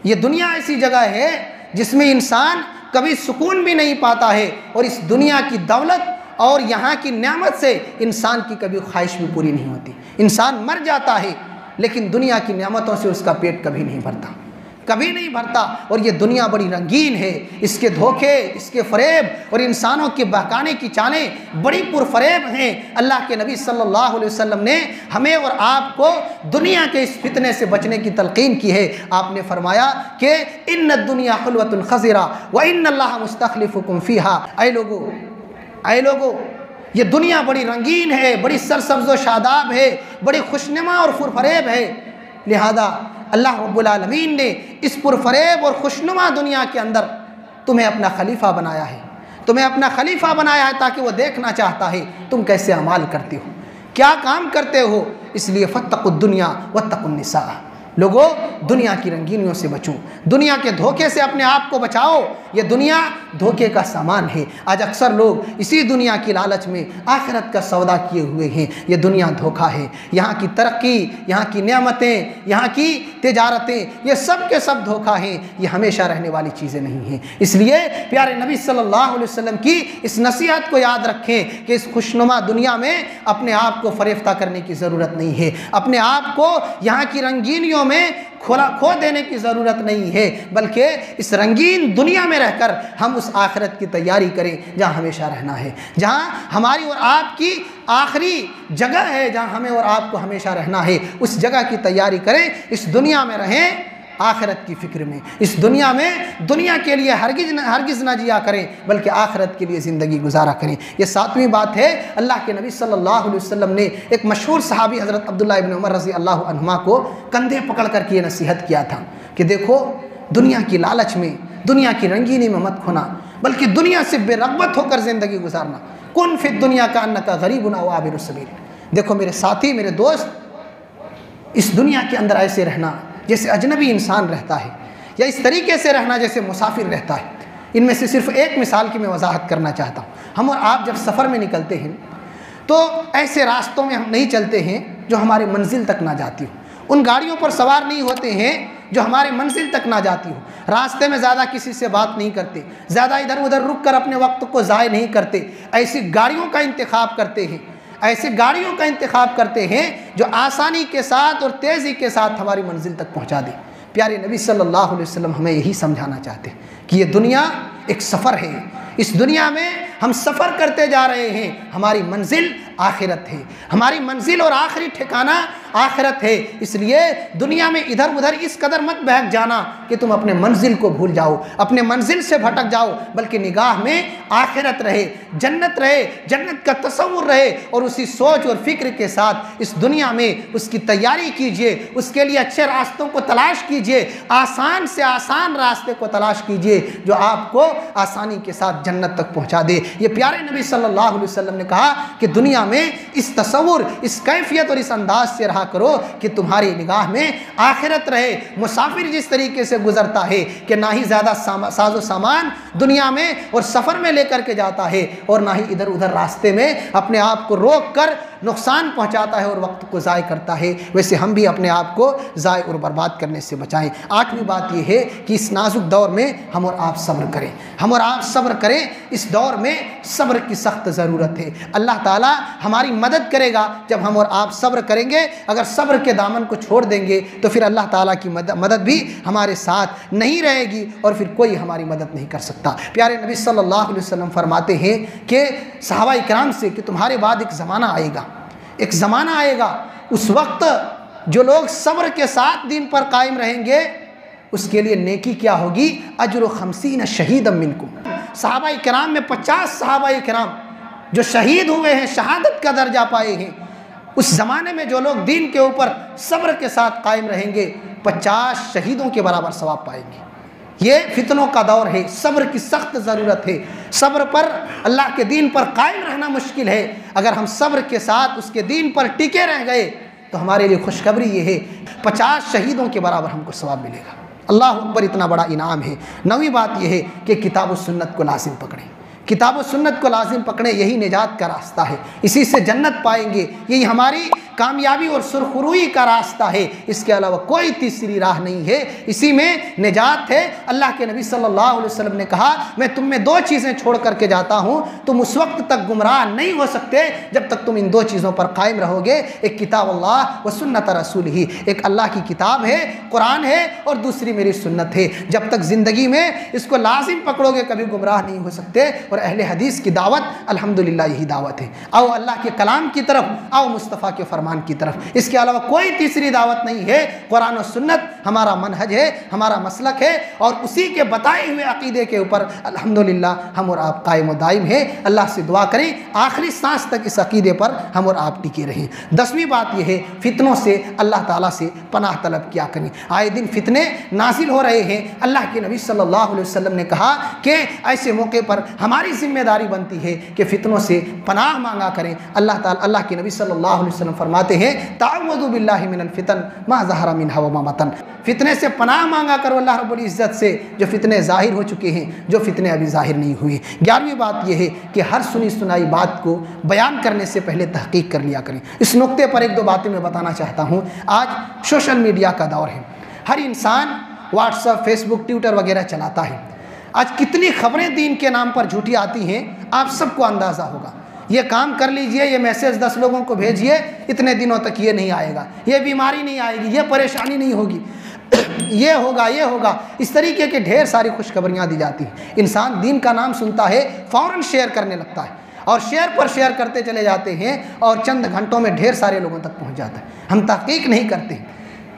ये दुनिया ऐसी जगह है जिसमें इंसान कभी सुकून भी नहीं पाता है और इस दुनिया की दौलत और यहाँ की नेमत से इंसान की कभी ख्वाहिश भी पूरी नहीं होती। इंसान मर जाता है लेकिन दुनिया की नेमतों से उसका पेट कभी नहीं भरता, कभी नहीं भरता। और ये दुनिया बड़ी रंगीन है, इसके धोखे, इसके फरेब और इंसानों के बहकाने की चालें बड़ी पुरफरेब हैं। अल्लाह के नबी सल्लल्लाहु अलैहि वसल्लम ने हमें और आपको दुनिया के इस फितने से बचने की तलकीन की है। आपने फरमाया कि इन्न दुनिया हुल्वतुन खज़िरा व इन्नल्लाह मुस्तखलिफुकुम फ़ीहा। ऐ लोगो, ये दुनिया बड़ी रंगीन है, बड़ी सरसब्ज़ व शादाब है, बड़ी खुशनुमा और पुरफरेब है। लिहाजा अल्लाह रब्बुल आलमीन ने इस पुरफरेब और खुशनुमा दुनिया के अंदर तुम्हें अपना खलीफा बनाया है, तुम्हें अपना खलीफा बनाया है ताकि वो देखना चाहता है तुम कैसे अमाल करते हो, क्या काम करते हो। इसलिए फत्तकुद दुनिया वत्तकुन निसा। लोगों, दुनिया की रंगीनियों से बचो, दुनिया के धोखे से अपने आप को बचाओ। ये दुनिया धोखे का सामान है। आज अक्सर लोग इसी दुनिया की लालच में आखिरत का सौदा किए हुए हैं। ये दुनिया धोखा है। यहाँ की तरक्की, यहाँ की नेमतें, यहाँ की तिजारतें, ये सब के सब धोखा हैं। ये हमेशा रहने वाली चीज़ें नहीं हैं। इसलिए प्यारे नबी सल्लल्लाहु अलैहि वसल्लम की इस नसीहत को याद रखें कि इस खुशनुमा दुनिया में अपने आप को फरेफ्ता करने की ज़रूरत नहीं है, अपने आप को यहाँ की रंगीनियों में खो देने की ज़रूरत नहीं है, बल्कि इस रंगीन दुनिया में रहकर हम उस आखिरत की तैयारी करें जहाँ हमेशा रहना है, जहाँ हमारी और आपकी आखिरी जगह है, जहाँ हमें और आपको हमेशा रहना है। उस जगह की तैयारी करें। इस दुनिया में रहें आखिरत की फ़िक्र में। इस दुनिया में दुनिया के लिए हरगिज़ ना जिया करें, बल्कि आखिरत के लिए ज़िंदगी गुजारा करें। ये सातवीं बात है। अल्लाह के नबी सल्लल्लाहु अलैहि वसल्लम ने एक मशहूर सहाबी हज़रत अब्दुल्लाह इब्न उमर रज़ी अल्लाह अन्हुमा को कंधे पकड़ कर के ये नसीहत किया था कि देखो, दुनिया की लालच में, दुनिया की रंगीनी में मत खोना, बल्कि दुनिया से बेरग़बत होकर ज़िंदगी गुजारना। कुन फिद दुनिया का अन्नका गरीबुन औ आबिरुस सबील। देखो मेरे साथी, मेरे दोस्त, इस दुनिया के अंदर ऐसे रहना जैसे अजनबी इंसान रहता है, या इस तरीके से रहना जैसे मुसाफिर रहता है। इनमें से सिर्फ एक मिसाल की मैं वजाहत करना चाहता हूँ। हम और आप जब सफ़र में निकलते हैं तो ऐसे रास्तों में हम नहीं चलते हैं जो हमारे मंजिल तक ना जाती हो, उन गाड़ियों पर सवार नहीं होते हैं जो हमारे मंजिल तक ना जाती हो। रास्ते में ज़्यादा किसी से बात नहीं करते, ज़्यादा इधर उधर रुक कर अपने वक्त को ज़ाय नहीं करते। ऐसी गाड़ियों का इंतखाब करते हैं, ऐसे गाड़ियों का इंतखाब करते हैं जो आसानी के साथ और तेज़ी के साथ हमारी मंजिल तक पहुंचा दे। प्यारे नबी सल्लल्लाहु अलैहि वसल्लम हमें यही समझाना चाहते हैं कि ये दुनिया एक सफ़र है। इस दुनिया में हम सफ़र करते जा रहे हैं, हमारी मंजिल आखिरत है। हमारी मंजिल और आखिरी ठिकाना आखिरत है। इसलिए दुनिया में इधर उधर इस कदर मत बहक जाना कि तुम अपने मंजिल को भूल जाओ, अपने मंजिल से भटक जाओ, बल्कि निगाह में आखिरत रहे, जन्नत रहे, जन्नत का तसव्वुर रहे, और उसी सोच और फिक्र के साथ इस दुनिया में उसकी तैयारी कीजिए, उसके लिए अच्छे रास्तों को तलाश कीजिए, आसान से आसान रास्ते को तलाश कीजिए जो आपको आसानी के साथ जन्नत तक पहुंचा दे। ये प्यारे नबी सल्लल्लाहु अलैहि वसल्लम ने कहा कि दुनिया में इस तसव्वुर, इस कैफियत और इस अंदाज से रहा करो कि तुम्हारी निगाह में आखिरत रहे। मुसाफिर जिस तरीके से गुजरता है कि ना ही ज़्यादा साजो सामान दुनिया में और सफ़र में लेकर के जाता है, और ना ही इधर उधर रास्ते में अपने आप को रोक कर नुकसान पहुंचाता है और वक्त को ज़ाय करता है, वैसे हम भी अपने आप को ज़ाय और बर्बाद करने से बचाएं। आठवीं बात यह है कि इस नाजुक दौर में हम और आप सब्र करें, हम और आप सब्र करें। इस दौर में सब्र की सख्त ज़रूरत है। अल्लाह ताला हमारी मदद करेगा जब हम और आप सब्र करेंगे। अगर सब्र के दामन को छोड़ देंगे तो फिर अल्लाह ताला की मदद भी हमारे साथ नहीं रहेगी और फिर कोई हमारी मदद नहीं कर सकता। प्यारे नबी सल्लल्लाहु अलैहि वसल्लम फरमाते हैं कि सहाबा इकराम से कि तुम्हारे बाद एक ज़माना आएगा, एक ज़माना आएगा, उस वक्त जो लोग सब्र के साथ दीन पर कायम रहेंगे उसके लिए नेकी क्या होगी, अजर 50 शहीदम मिनकुम। सहाबा इकराम में 50 सहाबा इकराम जो शहीद हुए हैं, शहादत का दर्जा पाए हैं, उस ज़माने में जो लोग दीन के ऊपर सब्र के साथ कायम रहेंगे 50 शहीदों के बराबर सवाब पाएंगे। ये फितनों का दौर है, सब्र की सख्त ज़रूरत है। सब्र पर, अल्लाह के दीन पर कायम रहना मुश्किल है। अगर हम सब्र के साथ उसके दीन पर टिके रह गए तो हमारे लिए खुशखबरी ये है 50 शहीदों के बराबर हमको सवाब मिलेगा। अल्लाह अकबर, इतना बड़ा इनाम है। नौवीं बात यह है कि किताब व सुन्नत को लाजिम पकड़ें। किताब व सुन्नत को लाजिम पकड़ें, यही निजात का रास्ता है, इसी से जन्नत पाएंगे, यही हमारी कामयाबी और सुरखरुई का रास्ता है। इसके अलावा कोई तीसरी राह नहीं है, इसी में निजात है। अल्लाह के नबी सल्लल्लाहु अलैहि वसल्लम ने कहा, मैं तुम में 2 चीज़ें छोड़ करके जाता हूँ, तुम उस वक्त तक गुमराह नहीं हो सकते जब तक तुम इन 2 चीज़ों पर कायम रहोगे। एक किताब अल्लाह व सुन्नत रसूल ही, एक अल्लाह की किताब है, कुरान है, और दूसरी मेरी सुन्नत है। जब तक ज़िंदगी में इसको लाजिम पकड़ोगे कभी गुमराह नहीं हो सकते। और अहले हदीस की दावत अल्हम्दुलिल्लाह यही दावत है, आओ अल्लाह के कलाम की तरफ, आओ मुस्तफ़ा के फरमान की तरफ। इसके अलावा कोई तीसरी दावत नहीं है। कुरान और सुन्नत हमारा मनहज है, हमारा मसलक है, और उसी के बताए हुए अकीदे के ऊपर अल्हम्दुलिल्लाह हम और आप कायम व दायम है। अल्लाह से दुआ करें आखिरी सांस तक इस अकीदे पर हम और आप टिके रहें। 10वीं बात यह है, फितनों से अल्लाह ताला से पनाह तलब किया करें। आए दिन फितने नाजिल हो रहे हैं। अल्लाह के नबी सल्लल्लाहु अलैहि वसल्लम ने कहा कि ऐसे मौके पर हमारी जिम्मेदारी बनती है कि फितनों से पनाह मांगा करें। अल्लाह के नबी सल्लल्लाहु अलैहि वसल्लम फरमाते हैं, ताअवुज़ु बिल्लाहि मिनल फितन मा ज़हरा मिनहा व मा बतन। फितने से पनाह मांगा करो अल्लाह रब्बुल इज़्ज़त से, जो फितने ज़ाहिर हो चुके हैं, जो फितने अभी ज़ाहिर नहीं हुए। 11वीं बात यह है कि हर सुनी सुनाई बात को बयान करने से पहले तहकीक कर लिया करें। इस नुक्ते पर 1-2 बातें मैं बताना चाहता हूँ। आज सोशल मीडिया का दौर है, हर इंसान व्हाट्सएप, फेसबुक, ट्विटर वगैरह चलाता है। आज कितनी खबरें दीन के नाम पर झूठी आती हैं, आप सबको अंदाज़ा होगा। ये काम कर लीजिए, ये मैसेज 10 लोगों को भेजिए, इतने दिनों तक ये नहीं आएगा, ये बीमारी नहीं आएगी, ये परेशानी नहीं होगी, ये होगा, ये होगा। इस तरीके के ढेर सारी खुशखबरियाँ दी जाती हैं। इंसान दीन का नाम सुनता है, फ़ौरन शेयर करने लगता है, और शेयर पर शेयर करते चले जाते हैं, और चंद घंटों में ढेर सारे लोगों तक पहुँच जाता है। हम तहकीक नहीं करते,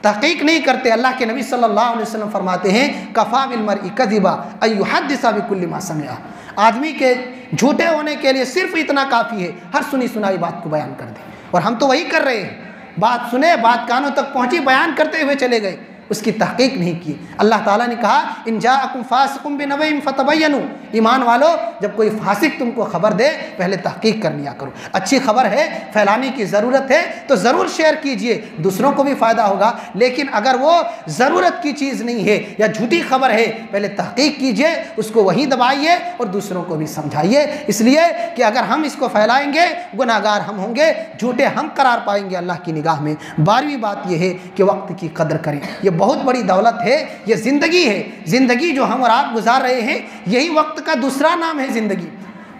तहकीक नहीं करते। अल्लाह के नबी सल्लल्लाहु अलैहि वसल्लम फरमाते हैं, कफ़ा बिल मर्इ कज़िबा अय्युहद्दिसा बिकुल्लि मा समिअ। आदमी के झूठे होने के लिए सिर्फ इतना काफ़ी है, हर सुनी सुनाई बात को बयान कर दे। और हम तो वही कर रहे हैं, बात सुने, बात कानों तक पहुँची, बयान करते हुए चले गए, उसकी तहकीक नहीं की। अल्लाह ताला ने कहा, इन जाअकुम फासिकुम बिनबइन फतबय्यनु, ईमान वालो, जब कोई फासिक तुमको खबर दे पहले तहकीक कर लिया करो। अच्छी खबर है, फैलाने की ज़रूरत है तो ज़रूर शेयर कीजिए, दूसरों को भी फ़ायदा होगा। लेकिन अगर वो ज़रूरत की चीज़ नहीं है या झूठी खबर है, पहले तहकीक कीजिए, उसको वहीं दबाइए और दूसरों को भी समझाइए। इसलिए कि अगर हम इसको फैलाएंगे गुनाहगार हम होंगे, झूठे हम करार पाएंगे अल्लाह की निगाह में। 12वीं बात यह है कि वक्त की कदर करें। ये बहुत बड़ी दौलत है, ये ज़िंदगी है। ज़िंदगी जो हम और आप गुजार रहे हैं, यही वक्त का दूसरा नाम है ज़िंदगी।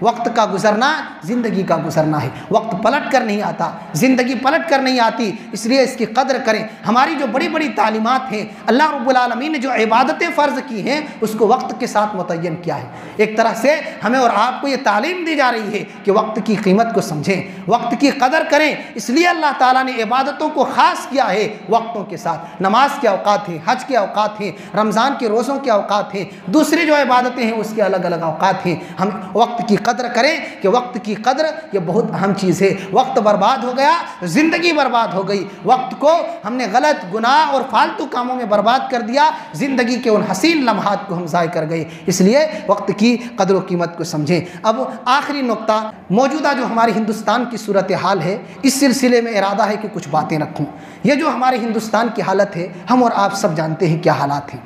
वक्त का गुजरना ज़िंदगी का गुजरना है। वक्त पलट कर नहीं आता, ज़िंदगी पलट कर नहीं आती, इसलिए इसकी कदर करें। हमारी जो बड़ी बड़ी तालीमात हैं, अल्लाह रब्बुल आलमीन ने जो इबादतें फ़र्ज़ की हैं उसको वक्त के साथ मुतय्यन किया है। एक तरह से हमें और आपको ये तालीम दी जा रही है कि वक्त की कीमत को समझें, वक्त की कदर करें। इसलिए अल्लाह ताला ने इबादतों को ख़ास किया है वक्तों के साथ। नमाज के औकात हैं, हज के औकात हैं, रमज़ान के रोज़ों के औकात हैं, दूसरी जो इबादतें हैं उसके अलग अलग औकात हैं। हम वक्त की कदर करें कि वक्त की कदर ये बहुत अहम चीज़ है। वक्त बर्बाद हो गया, ज़िंदगी बर्बाद हो गई। वक्त को हमने गलत, गुनाह और फालतू कामों में बर्बाद कर दिया, ज़िंदगी के उन हसीन लम्हात को हम ज़ाय कर गए। इसलिए वक्त की कदर व कीमत को समझें। अब आखिरी नुक्ता, मौजूदा जो हमारे हिंदुस्तान की सूरत हाल है, इस सिलसिले में इरादा है कि कुछ बातें रखूं। ये जो हमारे हिंदुस्तान की हालत है, हम और आप सब जानते हैं क्या हालात हैं।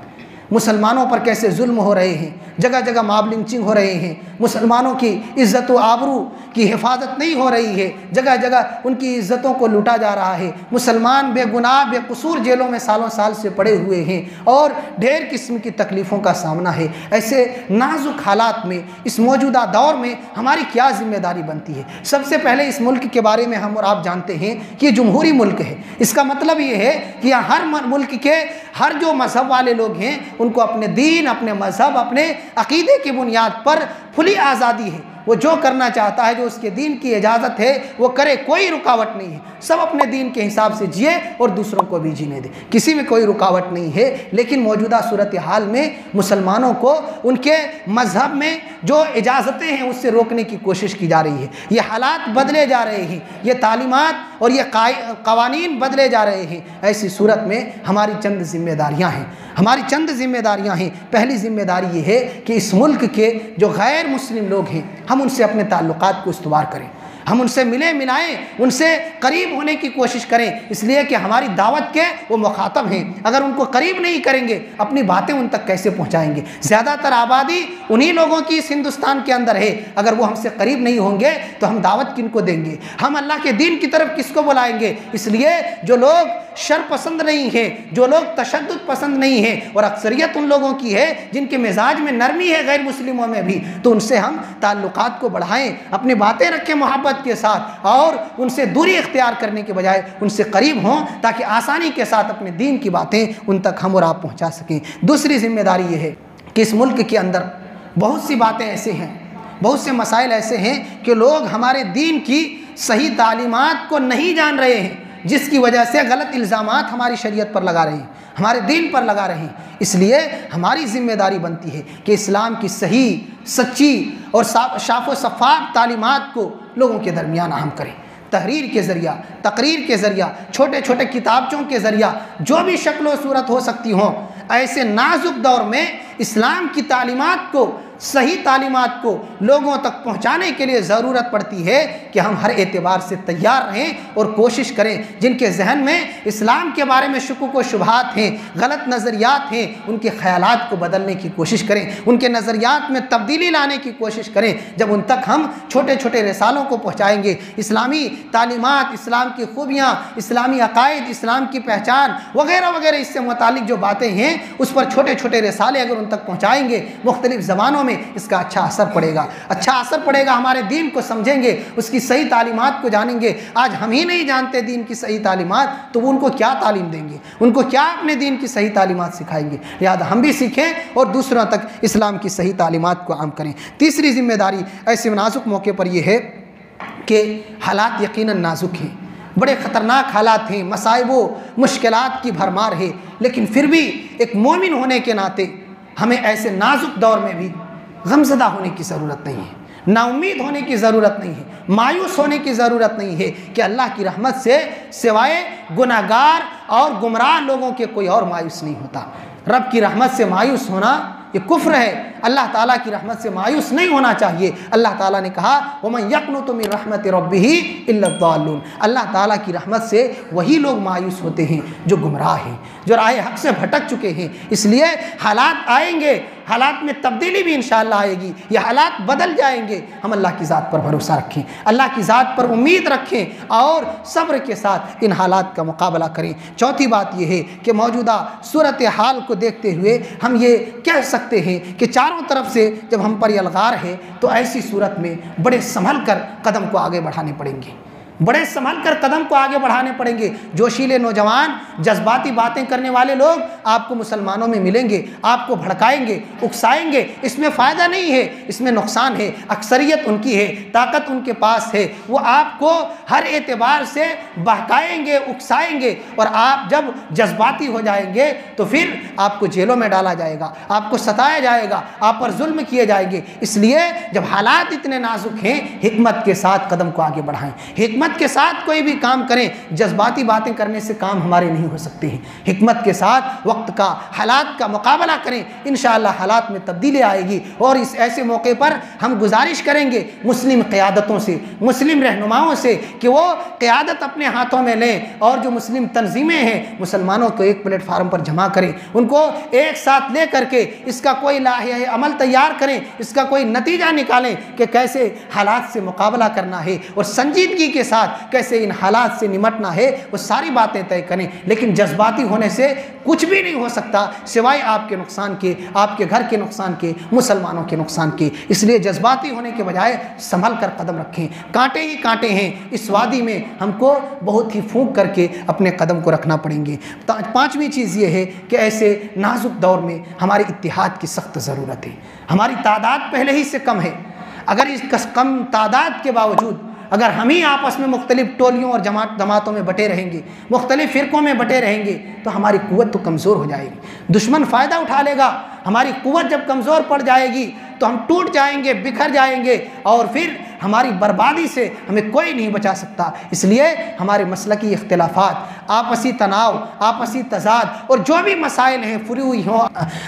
मुसलमानों पर कैसे जुल्म हो रहे हैं, जगह जगह मॉब लिंचिंग हो रहे हैं, मुसलमानों की इज़्ज़त व आबरू की हिफाजत नहीं हो रही है, जगह जगह उनकी इज़्ज़तों को लूटा जा रहा है। मुसलमान बेगुनाह बेकसूर जेलों में सालों साल से पड़े हुए हैं और ढेर किस्म की तकलीफ़ों का सामना है। ऐसे नाजुक हालात में, इस मौजूदा दौर में हमारी क्या ज़िम्मेदारी बनती है? सबसे पहले इस मुल्क के बारे में हम और आप जानते हैं कि ये जमहूरी मुल्क है। इसका मतलब ये है कि यहाँ हर मुल्क के हर जो मज़हब वाले लोग हैं उनको अपने दीन, अपने मज़हब, अपने अक़ीदे की बुनियाद पर खुली आज़ादी है। वो जो करना चाहता है, जो उसके दीन की इजाज़त है वो करे, कोई रुकावट नहीं है। सब अपने दीन के हिसाब से जिए और दूसरों को भी जीने दे, किसी में कोई रुकावट नहीं है। लेकिन मौजूदा सूरत हाल में मुसलमानों को उनके मज़हब में जो इजाज़तें हैं उससे रोकने की कोशिश की जा रही है। ये हालात बदले जा रहे हैं, ये तालीमात और ये क़वानीन बदले जा रहे हैं। ऐसी सूरत में हमारी चंद ज़िम्मेदारियाँ हैं, हमारी चंद ज़िम्मेदारियाँ हैं। पहली ज़िम्मेदारी ये है कि इस मुल्क के जो गैर मुस्लिम लोग हैं, हम उनसे अपने ताल्लुकात को इस्तवार करें, हम उनसे मिले मिलाएं, उनसे करीब होने की कोशिश करें। इसलिए कि हमारी दावत के वो मुखातब हैं। अगर उनको करीब नहीं करेंगे, अपनी बातें उन तक कैसे पहुंचाएंगे? ज़्यादातर आबादी उन्हीं लोगों की इस हिंदुस्तान के अंदर है। अगर वो हमसे करीब नहीं होंगे तो हम दावत किनको देंगे? हम अल्लाह के दीन की तरफ किसको बुलाएंगे? इसलिए जो लोग शर पसंद नहीं है, जो लोग तशद्दुद पसंद नहीं है, और अक्सरियत उन लोगों की है जिनके मिजाज में नरमी है गैर मुस्लिमों में भी, तो उनसे हम ताल्लुकात को बढ़ाएं, अपनी बातें रखें मोहब्बत के साथ, और उनसे दूरी इख्तियार करने के बजाय उनसे करीब हों, ताकि आसानी के साथ अपने दीन की बातें उन तक हम और आप पहुँचा सकें। दूसरी जिम्मेदारी ये है कि इस मुल्क के अंदर बहुत सी बातें ऐसे हैं, बहुत से मसाइल ऐसे हैं कि लोग हमारे दीन की सही तालीमात को नहीं जान रहे हैं, जिसकी वजह से गलत इल्ज़ामात हमारी शरीयत पर लगा रहे हैं, हमारे दीन पर लगा रहे हैं। इसलिए हमारी ज़िम्मेदारी बनती है कि इस्लाम की सही, सच्ची और साफ़ व शफ़ाफ़ तालीमात को लोगों के दरमियान अहम करें। तहरीर के ज़रिया, तकरीर के ज़रिया, छोटे छोटे किताबचों के ज़रिया, जो भी शक्ल व सूरत हो सकती हों, ऐसे नाजुक दौर में इस्लाम की तालीमात को, सही तालीमात को लोगों तक पहुंचाने के लिए ज़रूरत पड़ती है कि हम हर एतबार से तैयार रहें और कोशिश करें। जिनके जहन में इस्लाम के बारे में शुकूक व शुबहात हैं, गलत नज़रियात हैं, उनके ख़यालात को बदलने की कोशिश करें, उनके नज़रियात में तब्दीली लाने की कोशिश करें। जब उन तक हम छोटे छोटे रिसालों को पहुँचाएँगे, इस्लामी तालीमात, इस्लाम की खूबियाँ, इस्लामी अकायद, इस्लाम की पहचान वगैरह वगैरह, इससे मुतालिक जो बातें हैं उस पर छोटे छोटे रिसाले अगर उन तक पहुँचाएँगे, मुख्तलिफ़ ज़बानों में इसका अच्छा असर पड़ेगा, अच्छा असर पड़ेगा। हमारे दीन को समझेंगे, उसकी सही तालीमात को जानेंगे। आज हम ही नहीं जानते दीन की सही तालीमात, तो वो उनको क्या तालीम देंगे, उनको क्या अपने दीन की सही तालीमात सिखाएंगे? लिहाजा हम भी सीखें और दूसरों तक इस्लाम की सही तालीमात को आम करें। तीसरी जिम्मेदारी ऐसे नाजुक मौके पर यह है कि हालात यकीनन नाजुक हैं, बड़े ख़तरनाक हालात हैं, मसाइबों मुश्किलात की भरमार है, लेकिन फिर भी एक मोमिन होने के नाते हमें ऐसे नाजुक दौर में भी गमज़दा होने की ज़रूरत नहीं है, नाउम्मीद होने की ज़रूरत नहीं है, मायूस होने की ज़रूरत नहीं है कि अल्लाह की रहमत से सिवाय गुनाहगार और गुमराह लोगों के कोई और मायूस नहीं होता। रब की रहमत से मायूस होना ये कुफ्र है। अल्लाह ताला की रहमत से मायूस नहीं होना चाहिए। अल्लाह ताला ने कहा वमन यक़नुतु मिन रहमत रब्बिही इल्ला ज़ाल्लून, अल्लाह ताला की रहमत से वही लोग मायूस होते हैं जो गुमराह हैं, जो राह हक़ से भटक चुके हैं। इसलिए हालात आएंगे, हालात में तब्दीली भी इंशाअल्लाह आएगी, ये हालात बदल जाएंगे। हम अल्लाह की ज़ात पर भरोसा रखें, अल्लाह की ज़ात पर उम्मीद रखें और सब्र के साथ इन हालात का मुकाबला करें। चौथी बात यह है कि मौजूदा सूरत हाल को देखते हुए हम ये कह सकते हैं कि चारों तरफ से जब हम पर यलगार है तो ऐसी सूरत में बड़े संभल कर कदम को आगे बढ़ाने पड़ेंगे, बड़े संभल कर कदम को आगे बढ़ाने पड़ेंगे। जोशीले नौजवान, जज्बाती बातें करने वाले लोग आपको मुसलमानों में मिलेंगे, आपको भड़काएंगे, उकसाएंगे। इसमें फ़ायदा नहीं है, इसमें नुकसान है। अक्सरियत उनकी है, ताकत उनके पास है, वो आपको हर एतबार से बहकाएंगे, उकसाएंगे और आप जब जज्बाती हो जाएंगे तो फिर आपको जेलों में डाला जाएगा, आपको सताया जाएगा, आप पर जुल्म किए जाएंगे। इसलिए जब हालात इतने नाजुक हैं, हिकमत के साथ कदम को आगे बढ़ाएं, हिकमत के साथ कोई भी काम करें। जज्बाती बातें करने से काम हमारे नहीं हो सकते हैं। हिकमत के साथ वक्त का, हालात का मुकाबला करें, इंशाअल्लाह हालात में तब्दीली आएगी। और इस ऐसे मौके पर हम गुजारिश करेंगे मुस्लिम क़यादतों से, मुस्लिम रहनुमाओं से कि वो क़यादत अपने हाथों में लें और जो मुस्लिम तंजीमें हैं मुसलमानों को एक प्लेटफार्म पर जमा करें, उनको एक साथ ले करके इसका कोई लाहे अमल तैयार करें, इसका कोई नतीजा निकालें कि कैसे हालात से मुकाबला करना है और संजीदगी के साथ कैसे इन हालात से निमटना है, वो सारी बातें तय करें। लेकिन जज्बाती होने से कुछ भी नहीं हो सकता सिवाय आपके नुकसान के, आपके घर के नुकसान के, मुसलमानों के नुकसान के। इसलिए जज्बाती होने के बजाय संभल कर कदम रखें। कांटे ही कांटे हैं इस वादी में, हमको बहुत ही फूंक करके अपने कदम को रखना पड़ेंगे। पांचवी चीज़ ये है कि ऐसे नाजुक दौर में हमारे इत्तिहाद की सख्त ज़रूरत है। हमारी तादाद पहले ही से कम है, अगर इस कम तादाद के बावजूद अगर हम ही आपस में मुख्तलिफ टोलियों और जमातों में बटे रहेंगे, मुख्तलिफ फ़िरक़ों में बटे रहेंगे तो हमारी क़ुव्वत तो कमज़ोर हो जाएगी। दुश्मन फ़ायदा उठा लेगा। हमारी क़ुव्वत जब कमज़ोर पड़ जाएगी तो हम टूट जाएंगे, बिखर जाएंगे और फिर हमारी बर्बादी से हमें कोई नहीं बचा सकता। इसलिए हमारे मसलकी इख्तिलाफ़ात, आपसी तनाव, आपसी तज़ाद और जो भी मसाइल हैं, फुरूई हों,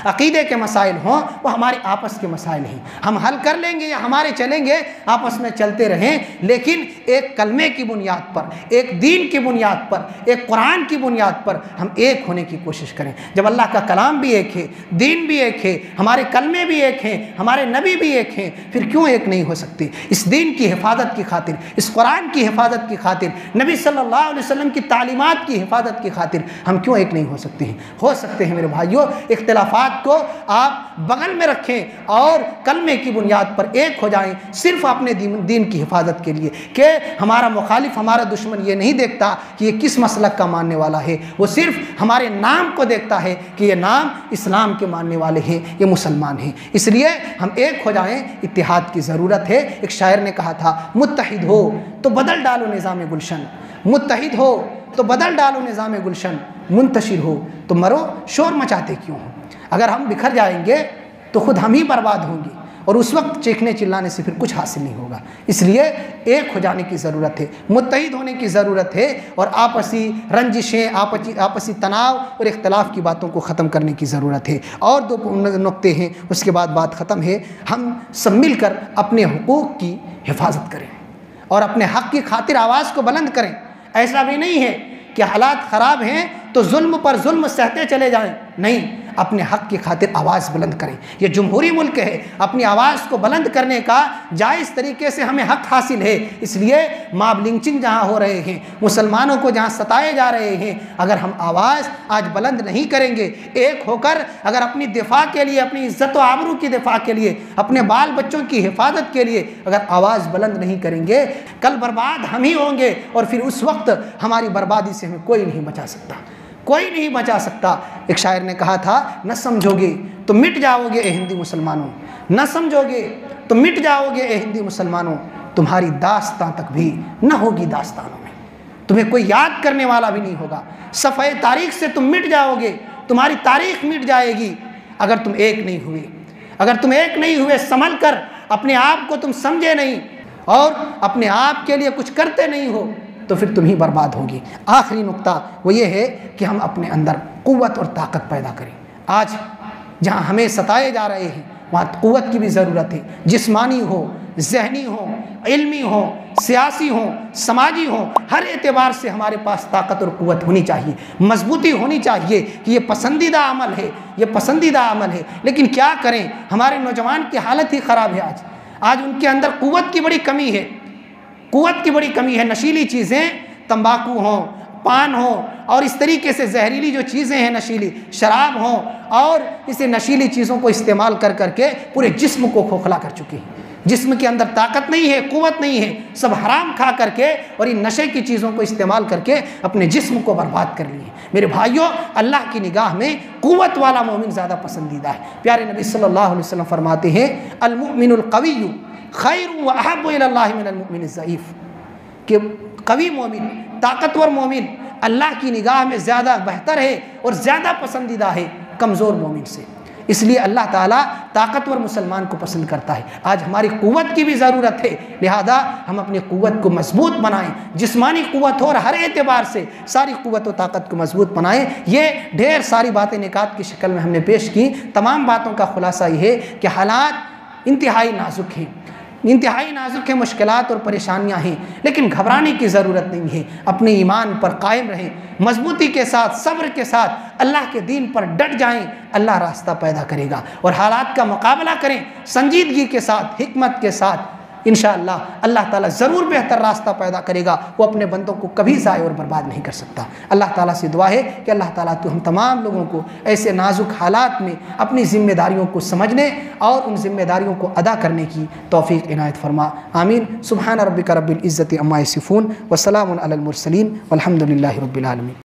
अक़ीदे के मसाइल हों, वो हमारे आपस के मसाइल हैं। हम हल कर लेंगे या हमारे चलेंगे, आपस में चलते रहें, लेकिन एक कलमे की बुनियाद पर, एक दीन की बुनियाद पर, एक कुरान की बुनियाद पर हम एक होने की कोशिश करें। जब अल्लाह का कलाम भी एक है, दीन भी एक है, हमारे कलमे भी एक हैं, हमारे नबी भी एक हैं, फिर क्यों एक नहीं हो सकते? इस दीन की हिफाजत की खातिर, इस कुरान की हिफाजत की खातिर, नबी सल्लल्लाहु अलैहि वसल्लम की तालीमात की हिफाजत की खातिर हम क्यों एक नहीं हो सकते हैं? हो सकते हैं मेरे भाइयों। इख्तिलाफात को आप बगल में रखें और कलमे की बुनियाद पर एक हो जाएं, सिर्फ अपने दीन की हिफाजत के लिए कि हमारा मुखालिफ, हमारा दुश्मन ये नहीं देखता कि ये किस मसलक का मानने वाला है, वो सिर्फ हमारे नाम को देखता है कि ये नाम इस्लाम के मानने वाले हैं, ये मुसलमान हैं। इसलिए हम एक हो जाएं, इत्तिहाद की ज़रूरत है। एक शायर ने कहा था, मुत्तहिद हो तो बदल डालो निज़ाम गुलशन, मुत्तहिद हो तो बदल डालो निज़ाम गुलशन, मुंतशिर हो तो मरो शोर मचाते क्यों हो। अगर हम बिखर जाएंगे तो खुद हम ही बर्बाद होंगे और उस वक्त चीखने चिल्लाने से फिर कुछ हासिल नहीं होगा। इसलिए एक हो जाने की ज़रूरत है, मुत्तहिद होने की ज़रूरत है और आपसी रंजिशें, आपसी तनाव और इख्तलाफ की बातों को ख़त्म करने की ज़रूरत है। और दो नुक्ते हैं, उसके बाद बात ख़त्म है। हम सब मिलकर अपने हुकूक़ की हिफाजत करें और अपने हक़ की खातिर आवाज़ को बुलंद करें। ऐसा भी नहीं है कि हालात ख़राब हैं तो जुल्म पर जुल्म सहते चले जाएं, नहीं, अपने हक़ की खातिर आवाज़ बुलंद करें। ये जमहूरी मुल्क है, अपनी आवाज़ को बुलंद करने का जायज़ तरीके से हमें हक़ हासिल है। इसलिए मॉब लिंचिंग जहाँ हो रहे हैं, मुसलमानों को जहाँ सताए जा रहे हैं, अगर हम आवाज़ आज बुलंद नहीं करेंगे, एक होकर अगर अपनी दिफा के लिए, अपनी इज़्ज़त व आबरू की दिफा के लिए, अपने बाल बच्चों की हिफाजत के लिए अगर आवाज़ बुलंद नहीं करेंगे, कल बर्बाद हम ही होंगे और फिर उस वक्त हमारी बर्बादी से हमें कोई नहीं बचा सकता, कोई नहीं बचा सकता। एक शायर ने कहा था, न समझोगे तो मिट जाओगे ए हिंदी मुसलमानों, न समझोगे तो मिट जाओगे ए हिंदी मुसलमानों, तुम्हारी दास्तां तक भी न होगी दास्तानों में, तुम्हें कोई याद करने वाला भी नहीं होगा। सफ़े तारीख से तुम मिट जाओगे, तुम्हारी तारीख मिट जाएगी अगर तुम एक नहीं हुए। अगर तुम एक नहीं हुए, संभल कर अपने आप को तुम समझे नहीं और अपने आप के लिए कुछ करते नहीं हो, तो फिर तुम ही बर्बाद होगी। आखिरी नुक्ता वो ये है कि हम अपने अंदर क़ुव्वत और ताकत पैदा करें। आज जहाँ हमें सताए जा रहे हैं वहाँ क़ुव्वत की भी ज़रूरत है, जिस्मानी हो, ज़हनी हों, इल्मी हों, सियासी हों, समाजी हों, हर एतबार से हमारे पास ताकत और क़ुव्वत होनी चाहिए, मजबूती होनी चाहिए कि ये पसंदीदा अमल है, ये पसंदीदा अमल है। लेकिन क्या करें, हमारे नौजवान की हालत ही ख़राब है। आज उनके अंदर क़ुव्वत की बड़ी कमी है, क़ुव्वत की बड़ी कमी है। नशीली चीज़ें, तंबाकू हों, पान हो और इस तरीके से जहरीली जो चीज़ें हैं, नशीली शराब हों, और इसे नशीली चीज़ों को इस्तेमाल कर करके पूरे जिस्म को खोखला कर चुके हैं। जिस्म के अंदर ताकत नहीं है, क़ुव्वत नहीं है, सब हराम खा करके और इन नशे की चीज़ों को इस्तेमाल करके अपने जिस्म को बर्बाद कर लिए। मेरे भाइयों, अल्लाह की निगाह में क़ुव्वत वाला मोमिन ज़्यादा पसंदीदा है। प्यारे नबी सल्लल्लाहु अलैहि वसल्लम फरमाते हैं, अल मुमिनुल कविय्यु खैरुन व अहब्बु इलल्लाहि मिनल मुमिनिज़ ज़ईफ़, कि कवी मोमिन, ताकतवर मोमिन अल्लाह की निगाह में ज़्यादा बेहतर है और ज़्यादा पसंदीदा है कमज़ोर मोमिन से। इसलिए अल्लाह ताला ताकतवर मुसलमान को पसंद करता है। आज हमारी क़ुव्वत की भी ज़रूरत है, लिहाजा हम अपनी क़ुव्वत को मजबूत बनाएं, जिस्मानी क़ुव्वत हो और हर एतबार से सारी क़ुव्वत और ताकत को मजबूत बनाएं। ये ढेर सारी बातें निकात की शक्ल में हमने पेश की। तमाम बातों का खुलासा ये है कि हालात इंतहाई नाजुक हैं, इंतहाई नाजुक है, मुश्किलात और परेशानियां हैं, लेकिन घबराने की ज़रूरत नहीं है। अपने ईमान पर कायम रहें, मजबूती के साथ, सब्र के साथ अल्लाह के दीन पर डट जाएं, अल्लाह रास्ता पैदा करेगा। और हालात का मुकाबला करें संजीदगी के साथ, हिकमत के साथ, इंशाअल्लाह अल्लाह ताला ज़रूर बेहतर रास्ता पैदा करेगा। वो अपने बंदों को कभी ज़ाय और बर्बाद नहीं कर सकता। अल्लाह ताला से दुआ है कि अल्लाह ताला तो हम तमाम लोगों को ऐसे नाजुक हालात में अपनी ज़िम्मेदारियों को समझने और उन ज़िम्मेदारियों को अदा करने की तौफ़ीक़ इनायत फरमा। आमीन। सुब्हान रब्बिका रब्बिल इज़्ज़ति अम्मा यसिफ़ून व सलामुन अलल मुरसलीन वल्हम्दुलिल्लाहि रब्बिल आलमीन।